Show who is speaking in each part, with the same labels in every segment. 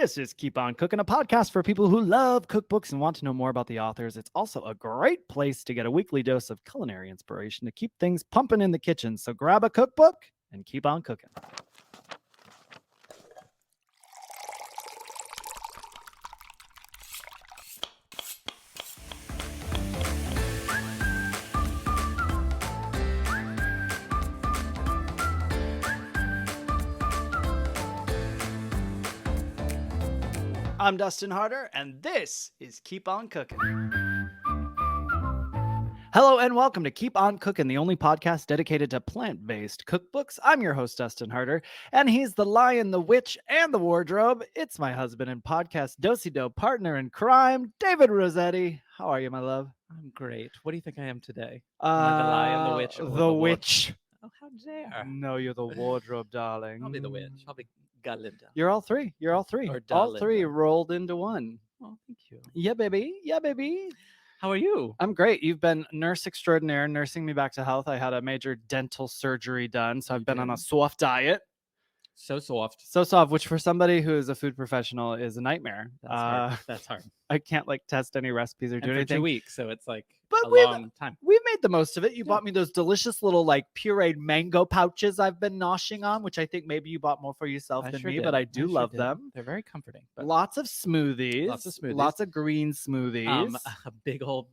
Speaker 1: This is Keep On Cooking, a podcast for people who love cookbooks and want to know more about the authors. It's also a great place to get a weekly dose of culinary inspiration to keep things pumping in the kitchen. So grab a cookbook and keep on cooking. I'm Dustin Harder, and this is Keep On Cooking. Hello, and welcome to Keep On Cooking, the only podcast dedicated to plant-based cookbooks. I'm your host, Dustin Harder, and he's the lion, the witch, and the wardrobe. It's my husband and podcast do-si-do partner in crime, David Rossetti. How are you, my love?
Speaker 2: I'm great. What do you think I am today? Am I the lion, the witch, or
Speaker 1: the witch.
Speaker 2: Oh, how dare!
Speaker 1: No, you're the wardrobe, darling.
Speaker 2: I'll be the witch. I'll be Galinda.
Speaker 1: You're all three. You're all three.
Speaker 2: Or
Speaker 1: all three
Speaker 2: Dalinda.
Speaker 1: rolled into one.
Speaker 2: Oh, thank you.
Speaker 1: Yeah, baby. Yeah, baby.
Speaker 2: How are you?
Speaker 1: I'm great. You've been nurse extraordinaire, nursing me back to health. I had a major dental surgery done, so I've been on a soft diet.
Speaker 2: So soft.
Speaker 1: So soft, which for somebody who is a food professional is a nightmare.
Speaker 2: That's hard. That's hard.
Speaker 1: I can't test any recipes or do
Speaker 2: And for
Speaker 1: anything.
Speaker 2: 2 weeks, so it's like
Speaker 1: But
Speaker 2: a
Speaker 1: we've-
Speaker 2: long time.
Speaker 1: We've made the most of it. You bought me those delicious little pureed mango pouches I've been noshing on, which I think maybe you bought more for yourself than me, but I do love them.
Speaker 2: They're very comforting. But
Speaker 1: Lots of smoothies. Lots of green smoothies.
Speaker 2: a big old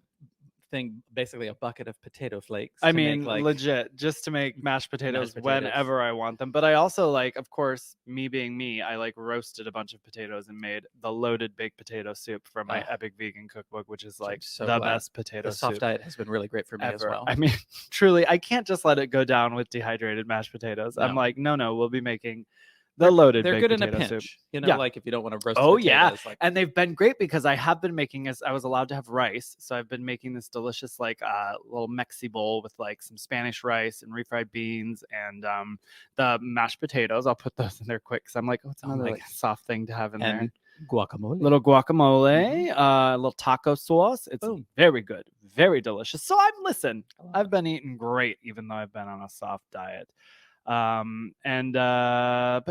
Speaker 2: thing, basically a bucket of potato flakes.
Speaker 1: I
Speaker 2: to
Speaker 1: mean,
Speaker 2: make,
Speaker 1: legit, just to make mashed potatoes
Speaker 2: potatoes.
Speaker 1: whenever I want them. But I also of course, me being me, I roasted a bunch of potatoes and made the loaded baked potato soup from my epic vegan cookbook, which is
Speaker 2: so
Speaker 1: the
Speaker 2: glad.
Speaker 1: best potato
Speaker 2: The
Speaker 1: soup
Speaker 2: soft diet has been really great for me
Speaker 1: ever.
Speaker 2: as well.
Speaker 1: I mean, truly, I can't just let it go down with dehydrated mashed potatoes.
Speaker 2: No.
Speaker 1: I'm like, no, we'll be making the loaded
Speaker 2: They're
Speaker 1: baked
Speaker 2: good in a
Speaker 1: potato
Speaker 2: pinch.
Speaker 1: soup.
Speaker 2: You know,
Speaker 1: Yeah.
Speaker 2: if you don't want to roast
Speaker 1: Oh,
Speaker 2: potatoes.
Speaker 1: yeah. And they've been great because I have been making I was allowed to have rice. So I've been making this delicious little Mexi bowl with some Spanish rice and refried beans and the mashed potatoes. I'll put those in there quick because I'm like, oh, it's another soft thing to have in there.
Speaker 2: And guacamole.
Speaker 1: Little guacamole, a little taco sauce. It's very good, very delicious. So I've been eating great, even though I've been on a soft diet. But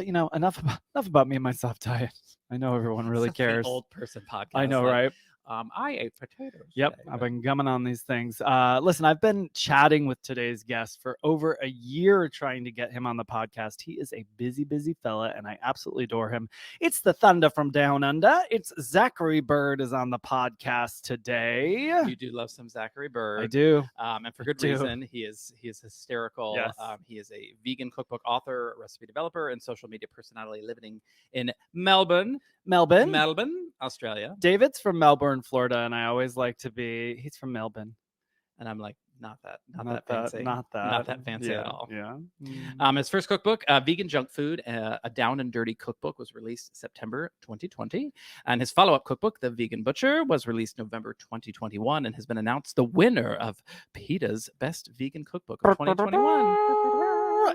Speaker 1: enough about me and my soft diet. I know everyone really
Speaker 2: Such an
Speaker 1: cares.
Speaker 2: old person podcast.
Speaker 1: I know, right?
Speaker 2: I ate potatoes.
Speaker 1: Yep,
Speaker 2: today,
Speaker 1: I've been gumming on these things. Listen, I've been chatting with today's guest for over a year trying to get him on the podcast. He is a busy, busy fella, and I absolutely adore him. It's the Thunder from Down Under. It's Zacchary Bird is on the podcast today.
Speaker 2: You do love some Zacchary Bird.
Speaker 1: I do.
Speaker 2: And for good reason. He is hysterical.
Speaker 1: Yes.
Speaker 2: He is a vegan cookbook author, recipe developer, and social media personality living in Melbourne, Australia.
Speaker 1: David's from Melbourne, Florida, and I always like to be. He's from Melbourne,
Speaker 2: and I'm like, not that fancy,
Speaker 1: not that
Speaker 2: fancy at all.
Speaker 1: Yeah.
Speaker 2: His first cookbook, Vegan Junk Food, a Down and Dirty Cookbook, was released September 2020, and his follow-up cookbook, The Vegan Butcher, was released November 2021, and has been announced the winner of PETA's Best Vegan Cookbook of 2021.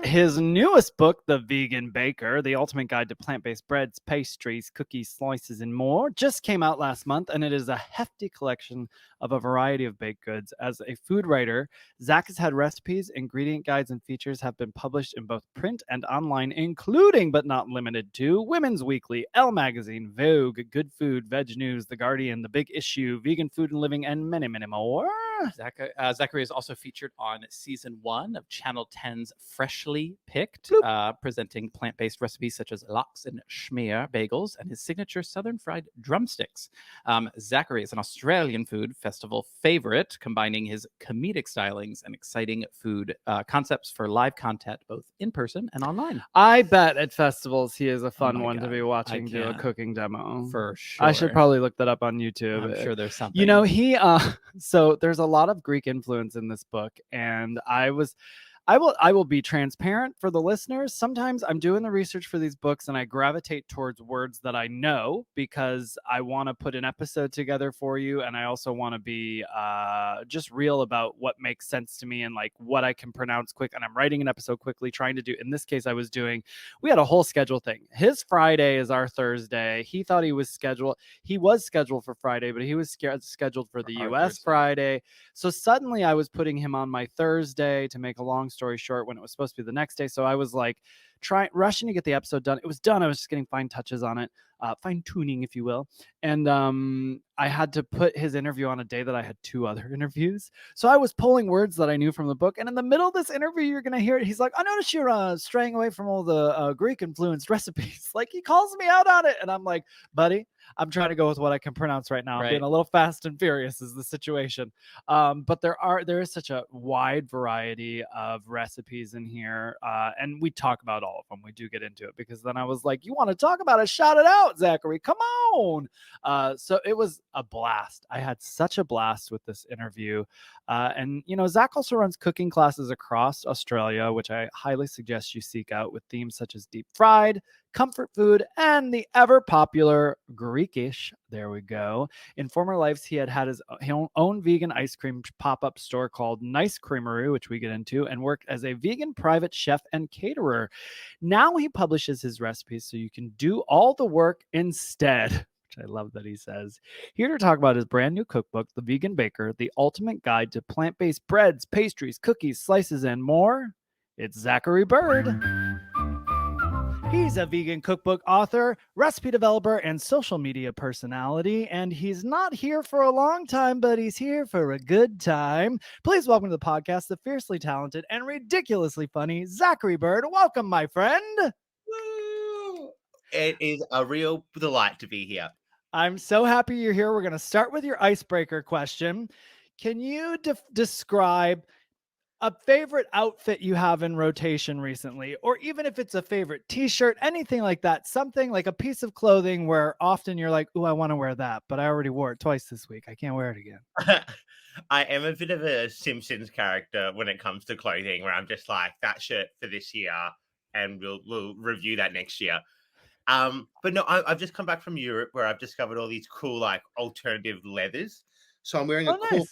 Speaker 1: His newest book, The Vegan Baker, The Ultimate Guide to Plant-Based Breads, Pastries, Cookies, Slices, and More, just came out last month, and it is a hefty collection of a variety of baked goods. As a food writer, Zach has had recipes, ingredient guides, and features have been published in both print and online, including but not limited to Women's Weekly, Elle Magazine, Vogue, Good Food, Veg News, The Guardian, The Big Issue, Vegan Food and Living, and many, many more.
Speaker 2: Zacchary is also featured on season 1 of Channel 10's Freshly Picked, presenting plant-based recipes such as lox and schmear bagels and his signature southern fried drumsticks. Zacchary is an Australian food festival favorite, combining his comedic stylings and exciting food concepts for live content both in person and online.
Speaker 1: I bet at festivals he is a fun one to be watching do a cooking demo.
Speaker 2: For sure.
Speaker 1: I should probably look that up on YouTube.
Speaker 2: I'm sure there's something.
Speaker 1: You know, so there's a lot of Greek influence in this book, and I will be transparent for the listeners. Sometimes I'm doing the research for these books and I gravitate towards words that I know because I want to put an episode together for you. And I also want to be just real about what makes sense to me and what I can pronounce quick. And I'm writing an episode quickly, trying to do, in this case, we had a whole schedule thing. His Friday is our Thursday. He thought he was scheduled for Friday, but he was scheduled for the US Friday. So suddenly I was putting him on my Thursday to make a long story short when it was supposed to be the next day. So I was rushing to get the episode done. It was done. I was just getting fine touches on it, fine tuning, if you will. And I had to put his interview on a day that I had 2 other interviews. So I was pulling words that I knew from the book. And in the middle of this interview, you're going to hear it. He's like, I noticed you're straying away from all the Greek influenced recipes. Like, he calls me out on it. And I'm like, buddy, I'm trying to go with what I can pronounce right now. I'm being a little fast and furious is the situation. But there is such a wide variety of recipes in here. And we talk about all of them. We do get into it, because then I was like, you want to talk about it? Shout it out, Zachary. Come on. So it was a blast. I had such a blast with this interview. And, Zach also runs cooking classes across Australia, which I highly suggest you seek out, with themes such as deep fried, comfort food, and the ever popular Greekish. There we go. In former lives, he had his own vegan ice cream pop-up store called Nice Creamery, which we get into, and worked as a vegan private chef and caterer. Now he publishes his recipes so you can do all the work instead, which I love that he says. Here to talk about his brand new cookbook, The Vegan Baker, the ultimate guide to plant-based breads, pastries, cookies, slices, and more, it's Zacchary Bird. He's a vegan cookbook author, recipe developer, and social media personality, and he's not here for a long time, but he's here for a good time. Please welcome to the podcast the fiercely talented and ridiculously funny Zacchary Bird. Welcome, my friend.
Speaker 3: Woo! It is a real delight to be here.
Speaker 1: I'm so happy you're here. We're going to start with your icebreaker question. Can you describe a favorite outfit you have in rotation recently, or even if it's a favorite t-shirt, anything like that, something like a piece of clothing where often you're like, oh, I want to wear that, but I already wore it twice this week. I can't wear it again.
Speaker 3: I am a bit of a Simpsons character when it comes to clothing, where I'm just like, that shirt for this year, and we'll review that next year. But no, I've just come back from Europe, where I've discovered all these cool, like, alternative leathers. So I'm wearing a cork hat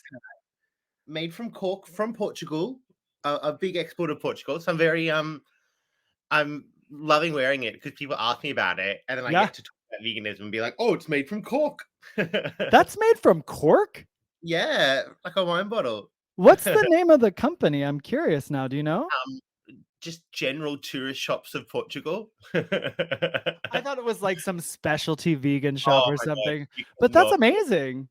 Speaker 3: made from cork from Portugal, a big export of Portugal. So I'm loving wearing it because people ask me about it, and then I get to talk about veganism and be like, oh, it's made from cork.
Speaker 1: That's made from cork?
Speaker 3: Yeah, like a wine bottle.
Speaker 1: What's the name of the company? I'm curious now. Do you know?
Speaker 3: Just general tourist shops of Portugal.
Speaker 1: I thought it was like some specialty vegan shop or something, but that's amazing.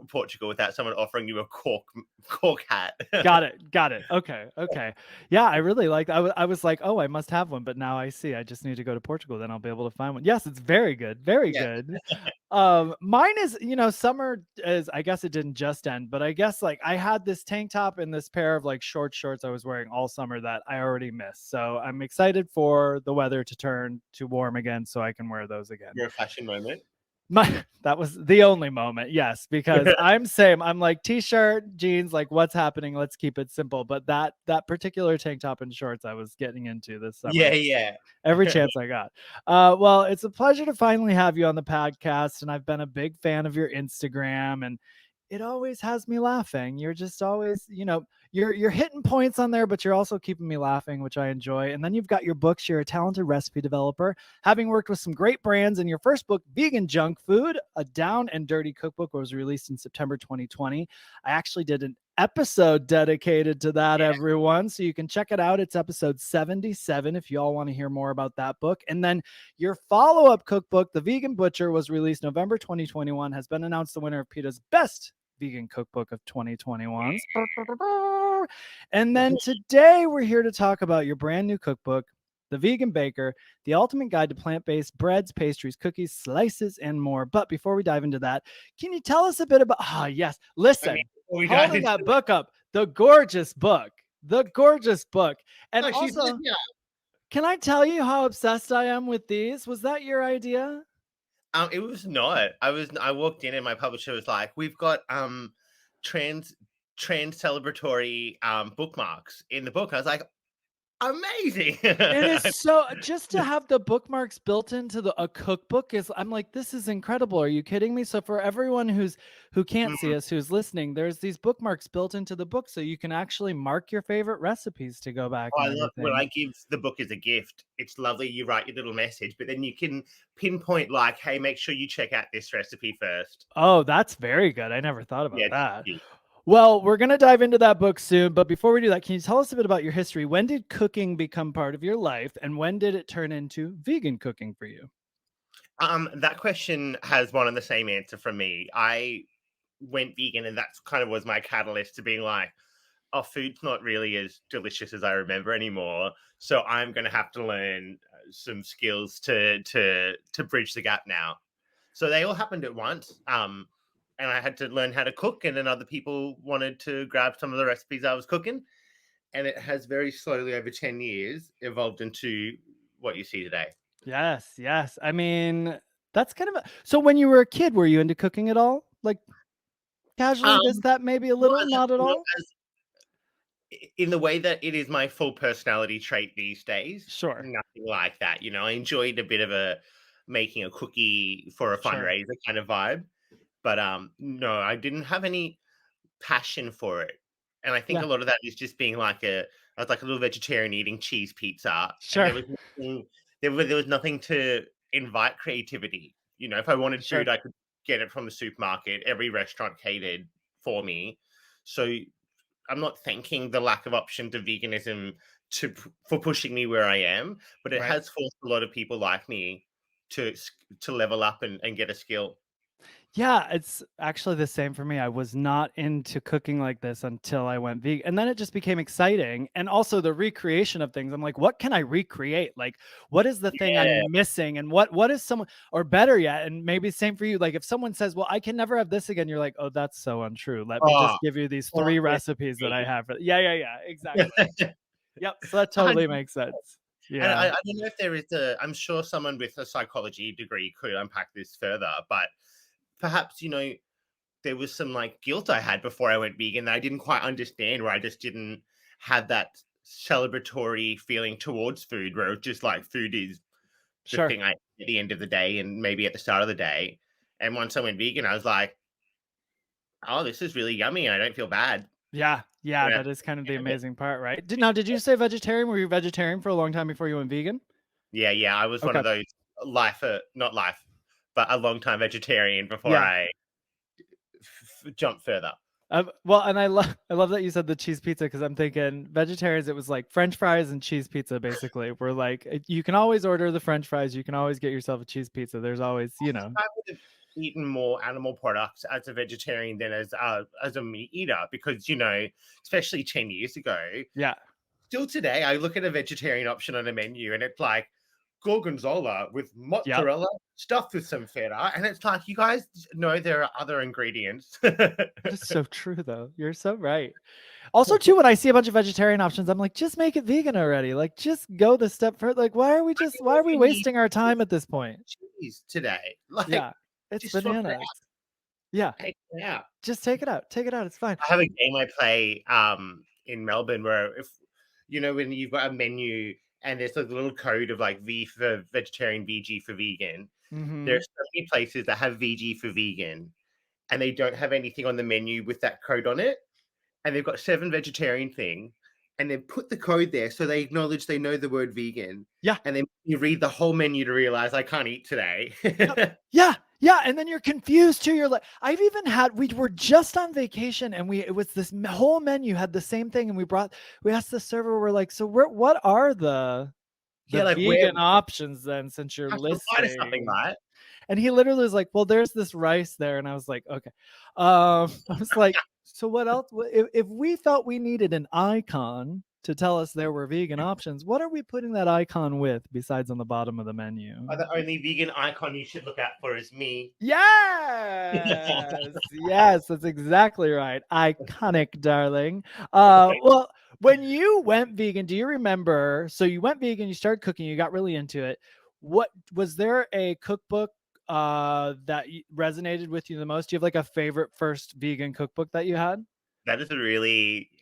Speaker 3: Portugal without someone offering you a cork hat.
Speaker 1: Got it. Okay. Yeah, I really like. I was like, oh, I must have one, but now I see. I just need to go to Portugal, then I'll be able to find one. Yes, it's very good, very good. Mine is, summer is. I guess it didn't just end, but I guess like I had this tank top and this pair of like short shorts I was wearing all summer that I already missed. So I'm excited for the weather to turn to warm again, so I can wear those again.
Speaker 3: Your fashion moment.
Speaker 1: That was the only moment, yes, because I'm like t-shirt, jeans, like what's happening? Let's keep it simple. But that particular tank top and shorts I was getting into this summer.
Speaker 3: Yeah.
Speaker 1: Every chance I got. Well, it's a pleasure to finally have you on the podcast, and I've been a big fan of your Instagram, and it always has me laughing. You're just always, you're hitting points on there, but you're also keeping me laughing, which I enjoy. And then you've got your books. You're a talented recipe developer, having worked with some great brands. And your first book, Vegan Junk Food, a down and dirty cookbook, was released in September 2020. I actually did an episode dedicated to that, everyone. So you can check it out. It's episode 77 if you all want to hear more about that book. And then your follow-up cookbook, The Vegan Butcher, was released November 2021, has been announced the winner of PETA's Best Vegan Cookbook of 2021. And then today we're here to talk about your brand new cookbook, The Vegan Baker, the ultimate guide to plant-based breads, pastries, cookies, slices, and more. But before we dive into that, can you tell us a bit about, listen, holding that book up, the gorgeous book. And also, can I tell you how obsessed I am with these? Was that your idea?
Speaker 3: It was not. I walked in and my publisher was like, we've got trans celebratory bookmarks in the book. I was like, amazing.
Speaker 1: It is so, just to have the bookmarks built into a cookbook I'm like, this is incredible. Are you kidding me? So for everyone who can't see us, who's listening, there's these bookmarks built into the book so you can actually mark your favorite recipes to go back.
Speaker 3: I love when I give the book as a gift. It's lovely. You write your little message, but then you can pinpoint like, hey, make sure you check out this recipe first.
Speaker 1: Oh, that's very good. I never thought about that. Well, we're going to dive into that book soon, but before we do that, can you tell us a bit about your history? When did cooking become part of your life, and when did it turn into vegan cooking for you?
Speaker 3: That question has one and the same answer from me. I went vegan, and that's kind of was my catalyst to being like, "Oh, food's not really as delicious as I remember anymore." So I'm going to have to learn some skills to bridge the gap now. So they all happened at once. And I had to learn how to cook, and then other people wanted to grab some of the recipes I was cooking, and it has very slowly over 10 years evolved into what you see today.
Speaker 1: Yes, yes. I mean, that's kind of so when you were a kid, were you into cooking at all? Like casually,
Speaker 3: Um,
Speaker 1: does that maybe a
Speaker 3: not
Speaker 1: little, not at
Speaker 3: not
Speaker 1: all?
Speaker 3: as in the way that it is my full personality trait these days.
Speaker 1: Sure,
Speaker 3: Nothing like that. I enjoyed a bit of a making a cookie for a
Speaker 1: sure.
Speaker 3: fundraiser kind of vibe, but no, I didn't have any passion for it. And I think
Speaker 1: Yeah,
Speaker 3: a lot of that is just being like I was like a little vegetarian eating cheese pizza, and
Speaker 1: sure,
Speaker 3: there was nothing to invite creativity. If I wanted
Speaker 1: sure.
Speaker 3: food, I could get it from the supermarket. Every restaurant catered for me. So I'm not thanking the lack of options of veganism for pushing me where I am, but it
Speaker 1: Right.
Speaker 3: has forced a lot of people like me to level up and get a skill.
Speaker 1: Yeah, it's actually the same for me. I was not into cooking like this until I went vegan. And then it just became exciting. And also the recreation of things. I'm like, what can I recreate? Like, what is the thing
Speaker 3: Yeah.
Speaker 1: I'm missing? And what is someone, or better yet, and maybe same for you. Like if someone says, well, I can never have this again, you're like, oh, that's so untrue. Let me
Speaker 3: Oh,
Speaker 1: just give you these
Speaker 3: what
Speaker 1: three
Speaker 3: would
Speaker 1: recipes that I
Speaker 3: be?
Speaker 1: have. Yeah, yeah, yeah. Exactly. Yep. So that totally
Speaker 3: 100.
Speaker 1: makes sense.
Speaker 3: And
Speaker 1: Yeah.
Speaker 3: I don't know if there is I'm sure someone with a psychology degree could unpack this further, but perhaps, there was some like guilt I had before I went vegan that I didn't quite understand, where I just didn't have that celebratory feeling towards food, where it's just like food is the
Speaker 1: Sure.
Speaker 3: thing I eat at the end of the day and maybe at the start of the day. And once I went vegan, I was like, oh, this is really yummy, and I don't feel bad.
Speaker 1: Yeah. Yeah.
Speaker 3: Yeah.
Speaker 1: That is kind of the amazing part, right? Did you say vegetarian? Were you vegetarian for a long time before you went vegan?
Speaker 3: Yeah, yeah, I was one
Speaker 1: Okay.
Speaker 3: of those not life, but a long time vegetarian before
Speaker 1: Yeah.
Speaker 3: I jump further.
Speaker 1: Well, and I love that you said the cheese pizza because I'm thinking vegetarians. It was like French fries and cheese pizza. Basically, we're like you can always order the French fries. You can always get yourself a cheese pizza. There's always,
Speaker 3: I would have eaten more animal products as a vegetarian than as a meat eater, because especially 10 years ago,
Speaker 1: yeah,
Speaker 3: still today, I look at a vegetarian option on a menu and it's like gorgonzola with
Speaker 1: yep.
Speaker 3: mozzarella stuffed with some feta, and it's like, you guys know there are other ingredients.
Speaker 1: That is so true, though. You're so right. Also, too, when I see a bunch of vegetarian options, I'm like, just make it vegan already. Like, just go the step further. Like, why are we
Speaker 3: You need
Speaker 1: wasting our time at this point?
Speaker 3: cheese today. Like,
Speaker 1: Yeah, it's
Speaker 3: just swap it
Speaker 1: bananas. Yeah,
Speaker 3: out. Take it out.
Speaker 1: just take it out. Take it out. It's fine.
Speaker 3: I have a game I play in Melbourne where, if when you've got a menu and there's a little code of like V for vegetarian, VG for vegan. There are
Speaker 1: Hmm.
Speaker 3: so many places that have VG for vegan and they don't have anything on the menu with that code on it. And they've got 7 vegetarian thing, and they've put the code there so they acknowledge they know the word vegan.
Speaker 1: Yeah.
Speaker 3: And then you read the whole menu to realize I can't eat today.
Speaker 1: Yep. Yeah, yeah, and then you're confused too. You're like, I've even had. We were just on vacation, and it was this whole menu had the same thing, and we asked the server, we're like, so what are the
Speaker 3: Yeah, like, where
Speaker 1: vegan options then, since you're
Speaker 3: have to apply to something,
Speaker 1: listing?
Speaker 3: right?
Speaker 1: And he literally was like, well, there's this rice there, and I was like, okay. I was like, so what else? If we felt we needed an icon to tell us there were vegan options, what are we putting that icon with besides on the bottom of the menu?
Speaker 3: The only vegan icon you should look out for is me.
Speaker 1: Yes, yes, that's exactly right. Iconic, darling. Well, when you went vegan, do you remember? So you went vegan, you started cooking, you got really into it. What was there a cookbook that resonated with you the most? Do you have like a favorite first vegan cookbook that you had?
Speaker 3: That is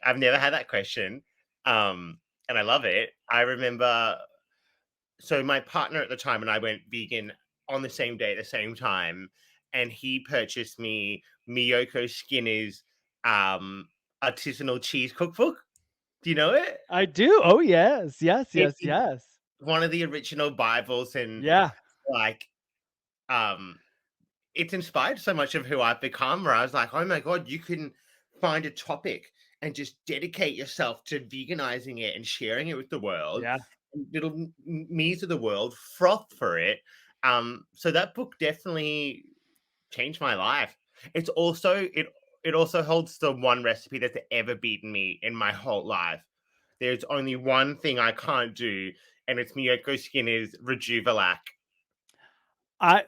Speaker 3: I've never had that question. And I love it. I remember, so my partner at the time and I went vegan on the same day at the same time, and he purchased me Miyoko Skinner's um artisanal cheese cookbook. Do you know it?
Speaker 1: I do. Oh yes, yes,
Speaker 3: It
Speaker 1: yes,
Speaker 3: is
Speaker 1: yes.
Speaker 3: one of the original Bibles, and
Speaker 1: Yeah.
Speaker 3: like um it's inspired so much of who I've become, where I was like, oh my god, you can find a topic and just dedicate yourself to veganizing it and sharing it with the world.
Speaker 1: Yeah.
Speaker 3: And little me's of the world froth for it. So that book definitely changed my life. It also holds the one recipe that's ever beaten me in my whole life. There's only one thing I can't do, and it's Miyoko Skinner's Rejuvelac.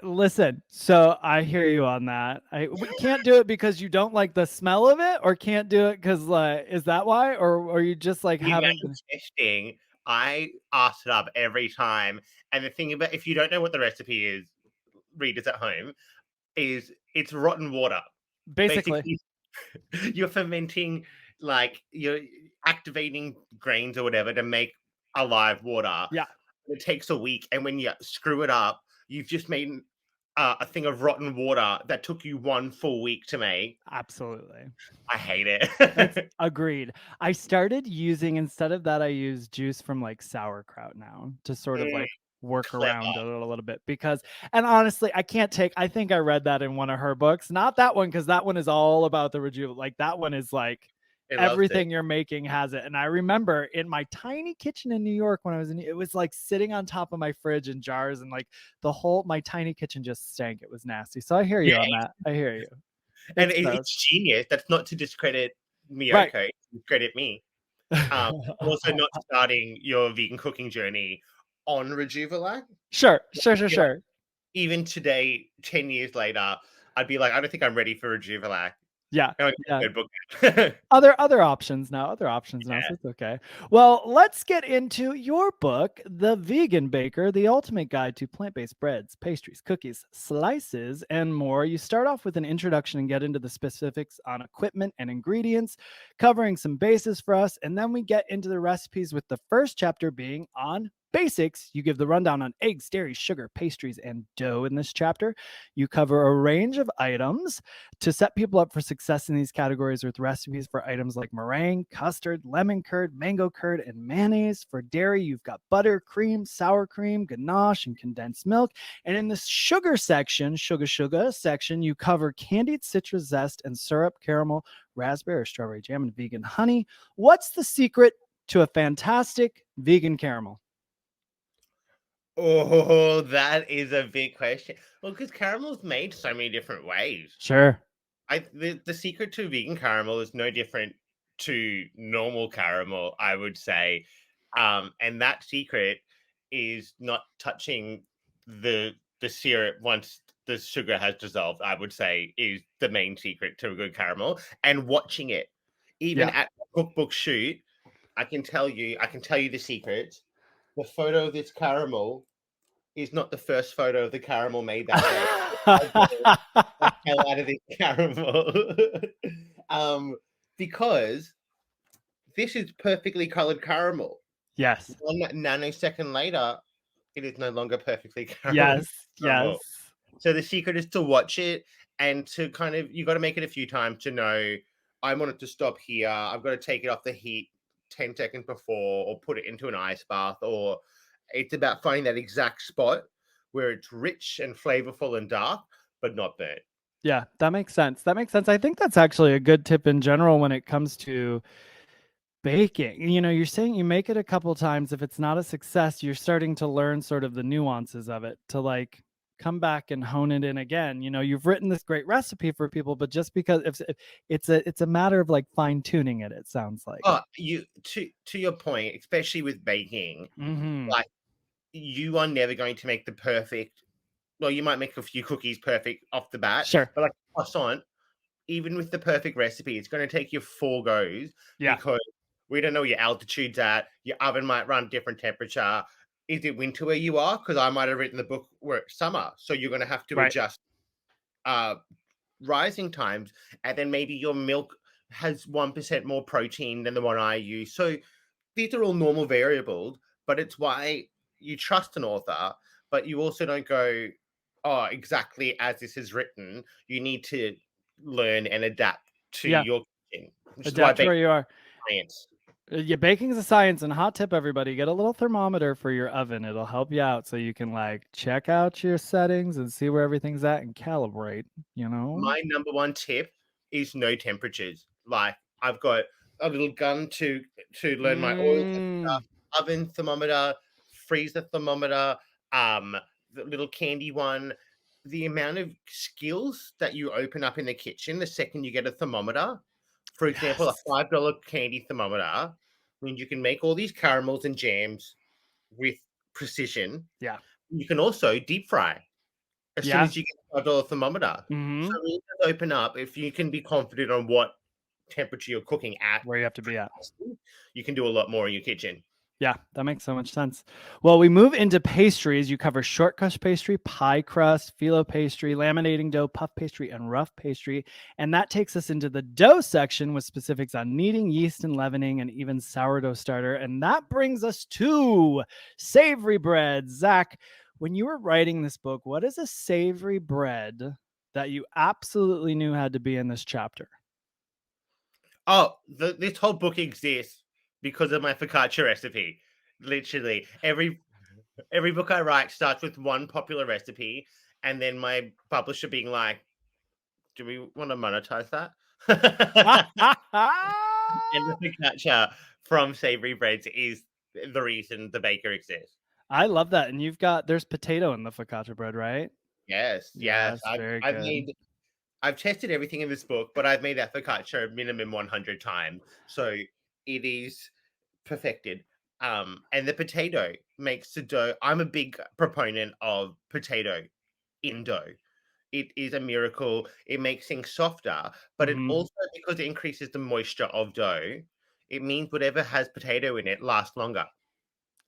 Speaker 1: Listen, so I hear you on that. We can't do it because you don't like the smell of it, or can't do it because is that why, or you just like
Speaker 3: The amount
Speaker 1: haven't?
Speaker 3: of testing, I asked it up every time. And the thing about, if you don't know what the recipe is, readers at home, is it's rotten water.
Speaker 1: Basically,
Speaker 3: Basically, you're fermenting, like you're activating grains or whatever to make a live water.
Speaker 1: yeah,
Speaker 3: It takes a week, and when you screw it up, you've just made a thing of rotten water that took you 1 full week to make.
Speaker 1: absolutely.
Speaker 3: I hate
Speaker 1: That's
Speaker 3: it.
Speaker 1: agreed. I started using, instead of that, I use juice from like sauerkraut now to sort of
Speaker 3: Mm,
Speaker 1: like work
Speaker 3: clever.
Speaker 1: around it a little bit because, and honestly, I think I read that in one of her books, not that one, because that one is all about the rejuvenate. Like that one is like
Speaker 3: It loves it.
Speaker 1: everything you're making has it. And I remember in my tiny kitchen in New York when I was it was like sitting on top of my fridge in jars, and like my tiny kitchen just stank. It was nasty. So I hear you
Speaker 3: Yeah,
Speaker 1: on that. I hear you.
Speaker 3: and
Speaker 1: It's gross.
Speaker 3: it's genius. That's not to discredit
Speaker 1: Right.
Speaker 3: Miyoko, discredit me. Also not starting your vegan cooking journey on Rejuvelac.
Speaker 1: Sure.
Speaker 3: Yeah.
Speaker 1: Sure.
Speaker 3: Even today, 10 years later, I'd be like, I don't think I'm ready for Rejuvelac.
Speaker 1: Yeah.
Speaker 3: And I'd
Speaker 1: Yeah.
Speaker 3: go book.
Speaker 1: Other options now, so
Speaker 3: Yeah.
Speaker 1: it's okay. Well, let's get into your book, The Vegan Baker, The Ultimate Guide to Plant-Based Breads, Pastries, Cookies, Slices, and More. You start off with an introduction and get into the specifics on equipment and ingredients, covering some bases for us, and then we get into the recipes with the first chapter being on basics. You give the rundown on eggs, dairy, sugar, pastries, and dough in this chapter. You cover a range of items to set people up for success in these categories with recipes for items like meringue, custard, lemon curd, mango curd, and mayonnaise. For dairy, you've got butter, cream, sour cream, ganache, and condensed milk. And in the sugar section, sugar section, you cover candied citrus zest and syrup, caramel, raspberry or strawberry jam, and vegan honey. What's the secret to a fantastic vegan caramel?
Speaker 3: Oh, that is a big question. Well, because caramel's made so many different ways.
Speaker 1: Sure.
Speaker 3: The secret to vegan caramel is no different to normal caramel, I would say. And that secret is not touching the syrup once the sugar has dissolved, I would say, is the main secret to a good caramel. And watching it. Even
Speaker 1: Yeah.
Speaker 3: at the cookbook shoot, I can tell you the secret. The photo of this caramel is not the first photo of the caramel made that day. The hell out of this caramel. Because this is perfectly colored caramel.
Speaker 1: Yes.
Speaker 3: 1 nanosecond later, it is no longer perfectly caramel.
Speaker 1: Yes.
Speaker 3: So the secret is to watch it and to kind of, you got to make it a few times to know, I want it to stop here. I've got to take it off the heat 10 seconds before, or put it into an ice bath, or it's about finding that exact spot where it's rich and flavorful and dark, but not burnt.
Speaker 1: Yeah, that makes sense. I think that's actually a good tip in general when it comes to baking. You're saying you make it a couple times. If it's not a success, you're starting to learn sort of the nuances of it to like come back and hone it in again. You've written this great recipe for people, but just because if it's a matter of like fine tuning it, it sounds like.
Speaker 3: Oh, you to your point, especially with baking, like you are never going to make the perfect. Well, you might make a few cookies perfect off the bat,
Speaker 1: Sure.
Speaker 3: but like croissant, even with the perfect recipe, it's going to take you 4 goes because we don't know where your altitude's at. Your oven might run different temperature. Is it winter where you are? Because I might have written the book where it's summer, so you're going to have to adjust rising times, and then maybe your milk has 1% more protein than the one I use. So these are all normal variables, but it's why you trust an author, but you also don't go, oh, exactly as this is written. You need to learn and adapt to your kitchen, which is why
Speaker 1: Adapt to where you are.
Speaker 3: science.
Speaker 1: Yeah, baking is a science, and hot tip, everybody, get a little thermometer for your oven. It'll help you out so you can like check out your settings and see where everything's at and calibrate,
Speaker 3: My number one tip is no temperatures. Like I've got a little gun to learn my oil temperature,
Speaker 1: Mm,
Speaker 3: oven thermometer, freezer thermometer, the little candy one. The amount of skills that you open up in the kitchen the second you get a thermometer, for example, a
Speaker 1: yes.
Speaker 3: $5 candy thermometer means you can make all these caramels and jams with precision.
Speaker 1: Yeah.
Speaker 3: You can also deep fry as soon
Speaker 1: Yeah.
Speaker 3: as you get a $5 thermometer. So
Speaker 1: Hmm.
Speaker 3: it does open up if you can be confident on what temperature you're cooking at,
Speaker 1: Where you have to be at.
Speaker 3: you can do a lot more in your kitchen.
Speaker 1: Yeah, that makes so much sense. Well, we move into pastries. You cover short crust pastry, pie crust, phyllo pastry, laminating dough, puff pastry, and rough pastry. And that takes us into the dough section with specifics on kneading, yeast, and leavening, and even sourdough starter. And that brings us to savory bread. Zach, when you were writing this book, what is a savory bread that you absolutely knew had to be in this chapter?
Speaker 3: Oh, this whole book exists because of my focaccia recipe. Literally, every book I write starts with one popular recipe, and then my publisher being like, "Do we want to monetize that?" And the focaccia from Savory Breads is the reason the baker exists.
Speaker 1: I love that. And there's potato in the focaccia bread, right?
Speaker 3: Yes, yes.
Speaker 1: Yes, very
Speaker 3: I've
Speaker 1: good.
Speaker 3: made I've tested everything in this book, but I've made that focaccia minimum 100 times. So it is perfected. And the potato makes the dough. I'm a big proponent of potato in dough. It is a miracle. It makes things softer, but it
Speaker 1: Mhm.
Speaker 3: also, because it increases the moisture of dough, it means whatever has potato in it lasts longer.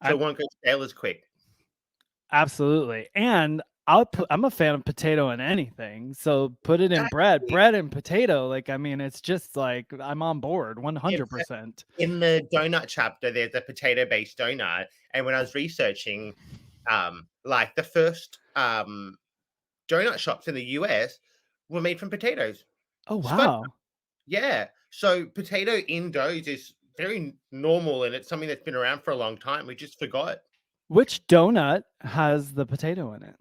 Speaker 3: So
Speaker 1: I
Speaker 3: it won't go stale as quick.
Speaker 1: absolutely, and I'm a fan of potato in anything, so put it in bread.
Speaker 3: Exactly.
Speaker 1: Bread and potato, like, I mean, it's just like, I'm on board
Speaker 3: It's
Speaker 1: 100%.
Speaker 3: in the donut chapter, there's a potato-based donut, and when I was researching, like the first donut shops in the US were made from potatoes.
Speaker 1: Oh,
Speaker 3: It's fun.
Speaker 1: wow.
Speaker 3: Yeah. So potato in doughs is very normal, and it's something that's been around for a long time. We just forgot.
Speaker 1: Which donut has the potato in it?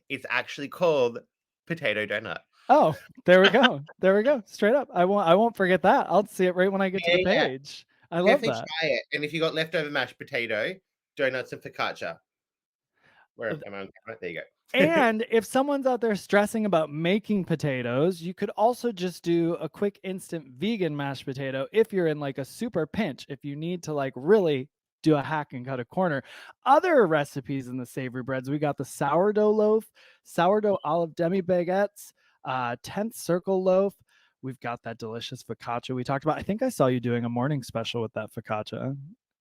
Speaker 3: It's actually called potato donut.
Speaker 1: Oh, there we go. There we go. Straight up. I won't forget that. I'll see it right when I get to
Speaker 3: Yeah,
Speaker 1: the
Speaker 3: yeah.
Speaker 1: page. I love
Speaker 3: Definitely
Speaker 1: that.
Speaker 3: try it. And if you got leftover mashed potato, donuts and focaccia. Where am I on camera? There you go.
Speaker 1: And if someone's out there stressing about making potatoes, you could also just do a quick instant vegan mashed potato if you're in like a super pinch, if you need to like really do a hack and cut a corner. Other recipes in the savory breads, we got the sourdough loaf, sourdough olive demi baguettes, 10th circle loaf. We've got that delicious focaccia we talked about. I think I saw you doing a morning special with that focaccia.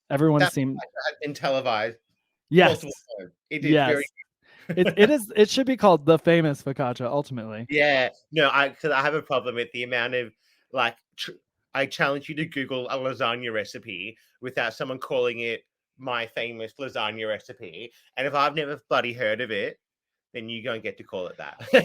Speaker 1: Everyone
Speaker 3: That
Speaker 1: seemed,
Speaker 3: has been televised multiple
Speaker 1: yes,
Speaker 3: times. It is very
Speaker 1: yes. It should be called the famous focaccia ultimately.
Speaker 3: yeah. No, because I have a problem with the amount of like I challenge you to Google a lasagna recipe without someone calling it my famous lasagna recipe. And if I've never bloody heard of it, then you don't get to call it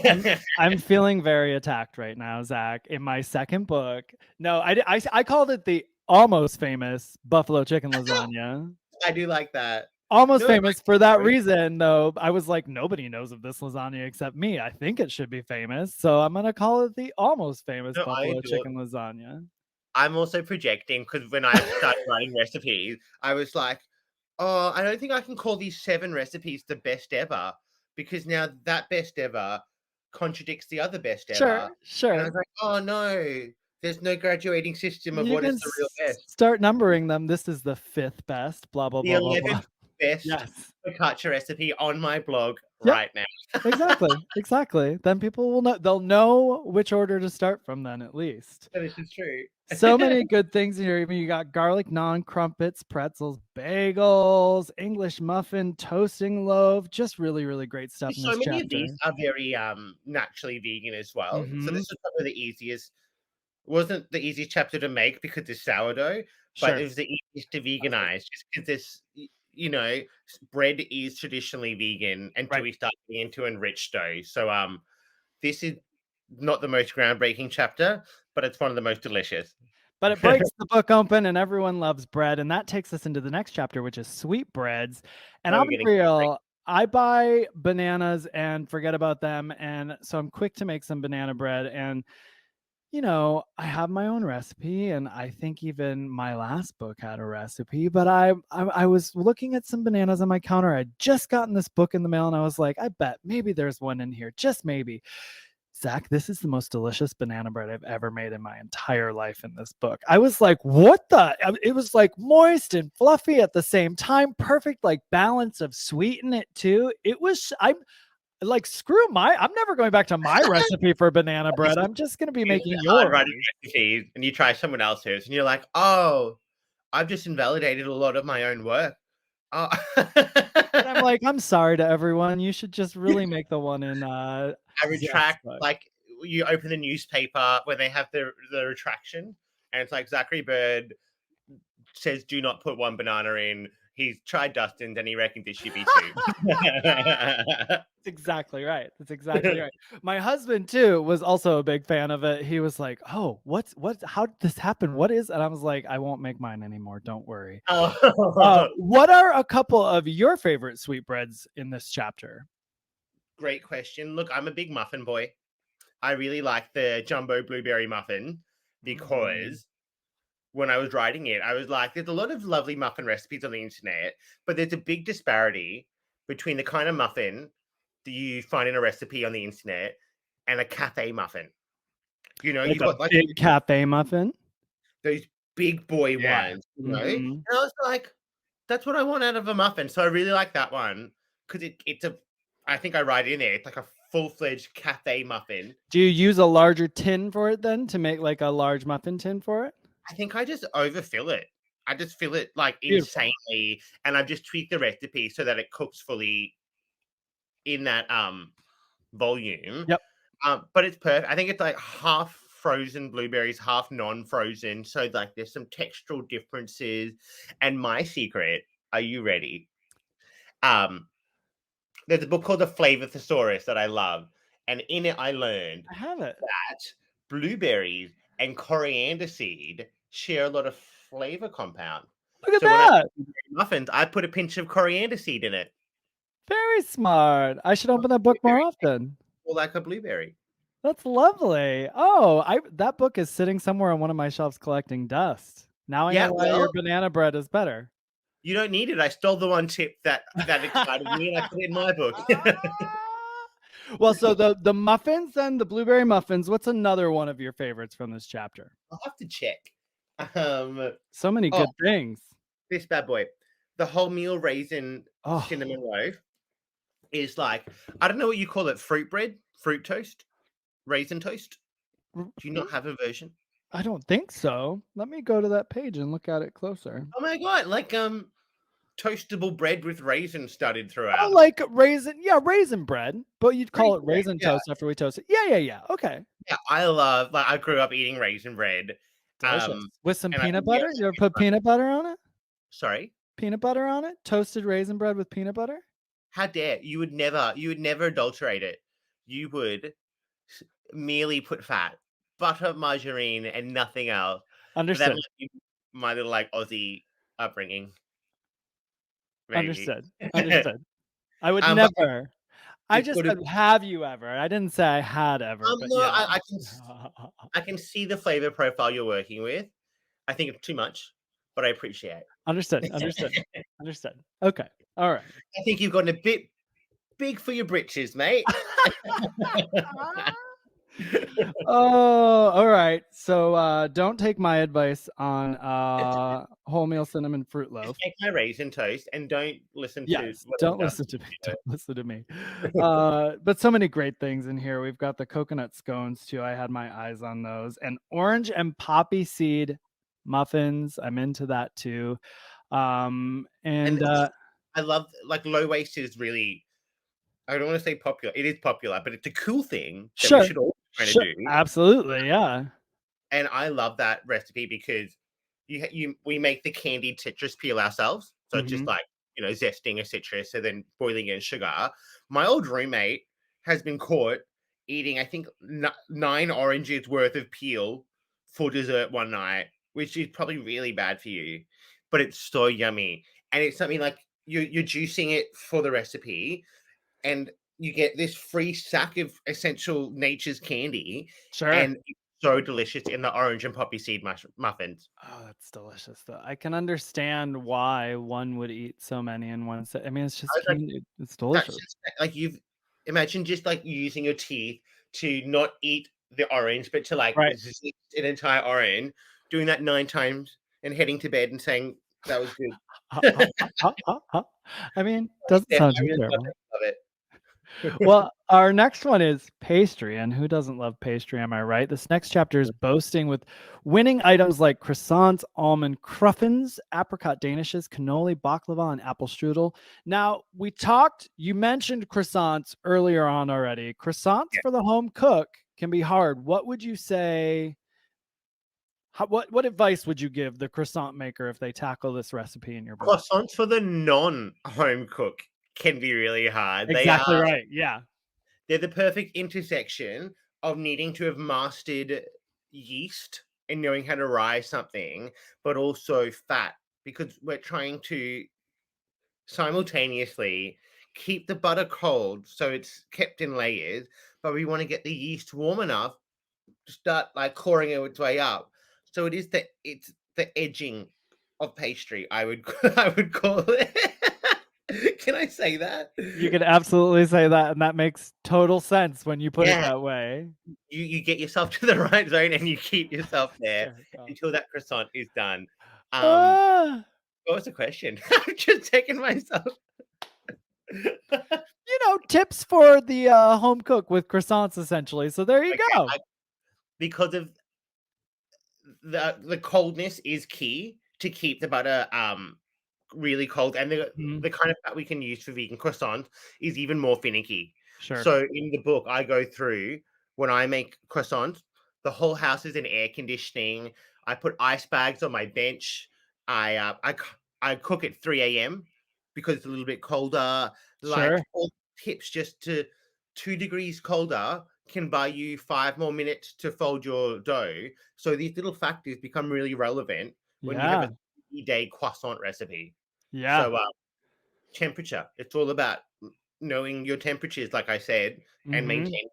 Speaker 1: I'm
Speaker 3: that.
Speaker 1: I'm feeling very attacked right now, Zach. In my second book, no, I called it the almost famous buffalo chicken lasagna.
Speaker 3: I do like that.
Speaker 1: Almost
Speaker 3: No, I
Speaker 1: famous for that
Speaker 3: like
Speaker 1: reason, though. I was like, nobody knows of this lasagna except me. I think it should be famous, so I'm gonna call it the almost famous
Speaker 3: no, I
Speaker 1: buffalo
Speaker 3: adore
Speaker 1: chicken lasagna.
Speaker 3: I'm also projecting because when I started writing recipes, I was like, "Oh, I don't think I can call these 7 recipes the best ever because now that best ever contradicts the other best
Speaker 1: Sure,
Speaker 3: ever." And I
Speaker 1: sure.
Speaker 3: was like, "Oh, no, there's no graduating system of
Speaker 1: You
Speaker 3: what
Speaker 1: can
Speaker 3: is the real best."
Speaker 1: start numbering them. This is the fifth best. Blah blah
Speaker 3: The
Speaker 1: blah blah blah.
Speaker 3: 11th best
Speaker 1: Yes.
Speaker 3: focaccia recipe on my blog
Speaker 1: Yep.
Speaker 3: right now.
Speaker 1: Exactly, exactly. Then people will know they'll know which order to start from then at least.
Speaker 3: This is true.
Speaker 1: So many good things in here. I mean, you got garlic naan, crumpets, pretzels, bagels, English muffin, toasting loaf, just really, really great stuff in
Speaker 3: So
Speaker 1: this
Speaker 3: many of these
Speaker 1: chapter.
Speaker 3: are very, naturally vegan as well. So this
Speaker 1: Mhm.
Speaker 3: is probably the easiest wasn't the easiest chapter to make because it's sourdough, but it
Speaker 1: Sure.
Speaker 3: was the easiest to
Speaker 1: Perfect.
Speaker 3: veganize just because this, bread is traditionally vegan until
Speaker 1: Right.
Speaker 3: we start getting into enriched dough. So, this is not the most groundbreaking chapter, but it's one of the most delicious.
Speaker 1: But it breaks the book open and everyone loves bread, and that takes us into the next chapter, which is sweetbreads. And
Speaker 3: Now
Speaker 1: I'll
Speaker 3: we're
Speaker 1: be
Speaker 3: getting
Speaker 1: real, I buy bananas and forget about them, and so I'm quick to make some banana bread, and I have my own recipe, and I think even my last book had a recipe, but I was looking at some bananas on my counter. I'd just gotten this book in the mail, and I was like, I bet maybe there's one in here, just maybe. Zach, this is the most delicious banana bread I've ever made in my entire life in this book. I was like, what the? It was like moist and fluffy at the same time, perfect like balance of sweet in it too. I'm like, I'm never going back to my recipe for banana bread. I'm just going to be making yours.
Speaker 3: Hard writing recipes, and you try someone else's, and you're like, oh, I've just invalidated a lot of my own work. Oh.
Speaker 1: And I'm like, I'm sorry to everyone. You should just really make the one in.
Speaker 3: I retract, like you open the newspaper when they have the retraction, and it's like Zacchary Bird says, "Do not put one banana in." He's tried Dustin's, and he reckons it should be two.
Speaker 1: That's exactly right. That's exactly right. My husband too was also a big fan of it. He was like, "Oh, how did this happen? What is?" And I was like, "I won't make mine anymore. Don't worry." What are a couple of your favorite sweetbreads in this chapter?
Speaker 3: Great question. Look, I'm a big muffin boy. I really like the jumbo blueberry muffin because when I was writing it, I was like, there's a lot of lovely muffin recipes on the internet, but there's a big disparity between the kind of muffin that you find in a recipe on the internet and a cafe muffin.
Speaker 1: Like
Speaker 3: you've got
Speaker 1: a big cafe muffin,
Speaker 3: those big boy ones, And I was like, that's what I want out of a muffin. So I really like that one because I think I write in there, it's like a full-fledged cafe muffin.
Speaker 1: Do you use a larger tin for it then to make like a large muffin tin for it?
Speaker 3: I think I just overfill it. I just fill it like
Speaker 1: Beautiful.
Speaker 3: insanely, and I've just tweaked the recipe so that it cooks fully in that volume.
Speaker 1: Yep.
Speaker 3: But it's perfect. I think it's like half frozen blueberries, half non-frozen. So like there's some textural differences. And my secret, are you ready? There's a book called The Flavor Thesaurus that I love. And in it I learned
Speaker 1: I have it.
Speaker 3: that blueberries and coriander seed share a lot of flavor compound.
Speaker 1: Look at
Speaker 3: So when
Speaker 1: that.
Speaker 3: I make muffins, I put a pinch of coriander seed in it.
Speaker 1: Very smart. I should open that book more often.
Speaker 3: Or like a blueberry.
Speaker 1: That's lovely. Oh, that book is sitting somewhere on one of my shelves collecting dust. Now I know why your banana bread is better.
Speaker 3: You don't need it. I stole the one tip that excited me, and I put it in my book.
Speaker 1: Well, so the muffins and the blueberry muffins. What's another one of your favorites from this chapter?
Speaker 3: I'll have to check.
Speaker 1: So many good things.
Speaker 3: This bad boy, the wholemeal raisin cinnamon loaf is like, I don't know what you call it, fruit bread, fruit toast, raisin toast. Do you not have a version?
Speaker 1: I don't think so. Let me go to that page and look at it closer.
Speaker 3: Oh my god, like toastable bread with raisins studded throughout.
Speaker 1: Oh, like raisin bread, but you'd call it raisin toast after we toast it. Yeah. Okay.
Speaker 3: Yeah, I grew up eating raisin bread.
Speaker 1: Delicious. With some peanut butter? You ever put peanut butter on it?
Speaker 3: Sorry?
Speaker 1: Peanut butter on it? Toasted raisin bread with peanut butter?
Speaker 3: How dare you would never adulterate it. You would merely put fat, butter, margarine, and nothing else.
Speaker 1: Understood.
Speaker 3: My little like Aussie upbringing. Maybe.
Speaker 1: Understood. I would never. I just said, have you ever? I didn't say I had ever. But
Speaker 3: no,
Speaker 1: yeah.
Speaker 3: I can see the flavor profile you're working with. I think it's too much, but I appreciate it.
Speaker 1: Understood. Okay. All right.
Speaker 3: I think you've gotten a bit big for your britches, mate.
Speaker 1: Oh, all right. So don't take my advice on wholemeal cinnamon fruit loaf.
Speaker 3: Take my raisin toast and don't listen to
Speaker 1: don't listen to me. Don't listen to me. But so many great things in here. We've got the coconut scones too. I had my eyes on those, and orange and poppy seed muffins. I'm into that too. And
Speaker 3: I love like low waste is really, I don't want to say popular. It is popular, but it's a cool thing that we should all try to do.
Speaker 1: Absolutely, yeah.
Speaker 3: And I love that recipe because we make the candied citrus peel ourselves. So it's just like, zesting a citrus and then boiling it in sugar. My old roommate has been caught eating, I think, 9 oranges worth of peel for dessert one night, which is probably really bad for you, but it's so yummy. And it's something like you're juicing it for the recipe, and you get this free sack of essential nature's candy.
Speaker 1: Sure.
Speaker 3: And it's so delicious in the orange and poppy seed muffins.
Speaker 1: Oh, that's delicious, though. I can understand why one would eat so many in one set. I mean, it's
Speaker 3: I
Speaker 1: just
Speaker 3: was like,
Speaker 1: it's
Speaker 3: that's
Speaker 1: delicious.
Speaker 3: just like you've imagine just like using your teeth to not eat the orange, but to like
Speaker 1: Right.
Speaker 3: zest an entire orange, doing that 9 times and heading to bed and saying that was good.
Speaker 1: Ha, ha, ha, ha, ha, ha. I mean, doesn't
Speaker 3: Steph,
Speaker 1: sound
Speaker 3: I
Speaker 1: too
Speaker 3: would
Speaker 1: terrible.
Speaker 3: love it.
Speaker 1: Well, our next one is pastry, and who doesn't love pastry? Am I right? This next chapter is boasting with winning items like croissants, almond cruffins, apricot danishes, cannoli, baklava, and apple strudel. Now, you mentioned croissants earlier on already. Croissants
Speaker 3: Yeah.
Speaker 1: for the home cook can be hard. What would you say? What advice would you give the croissant maker if they tackle this recipe in your book?
Speaker 3: Croissants for the non-home cook can be really hard.
Speaker 1: Exactly right. Yeah.
Speaker 3: They're the perfect intersection of needing to have mastered yeast and knowing how to rise something, but also fat, because we're trying to simultaneously keep the butter cold so it's kept in layers, but we want to get the yeast warm enough to start like coring its way up. So it's the edging of pastry. I would I would call it. Can I say that?
Speaker 1: You can absolutely say that, and that makes total sense when you put it
Speaker 3: Yeah,
Speaker 1: that way.
Speaker 3: you get yourself to the right zone and you keep yourself there
Speaker 1: There we go.
Speaker 3: until that croissant is done.
Speaker 1: Ah,
Speaker 3: What was the question? I'm just taking myself.
Speaker 1: tips for the home cook with croissants, essentially. So there you
Speaker 3: Okay,
Speaker 1: go.
Speaker 3: because of the coldness is key to keep the butter really cold, and
Speaker 1: Mhm.
Speaker 3: the kind of fat we can use for vegan croissants is even more finicky.
Speaker 1: Sure.
Speaker 3: So in the book, I go through when I make croissants, the whole house is in air conditioning. I put ice bags on my bench. I cook at 3 a.m. because it's a little bit colder.
Speaker 1: Sure.
Speaker 3: Like all tips, just to 2 degrees colder can buy you 5 more minutes to fold your dough. So these little factors become really relevant when you have a
Speaker 1: Yeah.
Speaker 3: 3-day croissant recipe.
Speaker 1: Yeah.
Speaker 3: So temperature, it's all about knowing your temperatures, like I said, and
Speaker 1: Hmm.
Speaker 3: maintaining.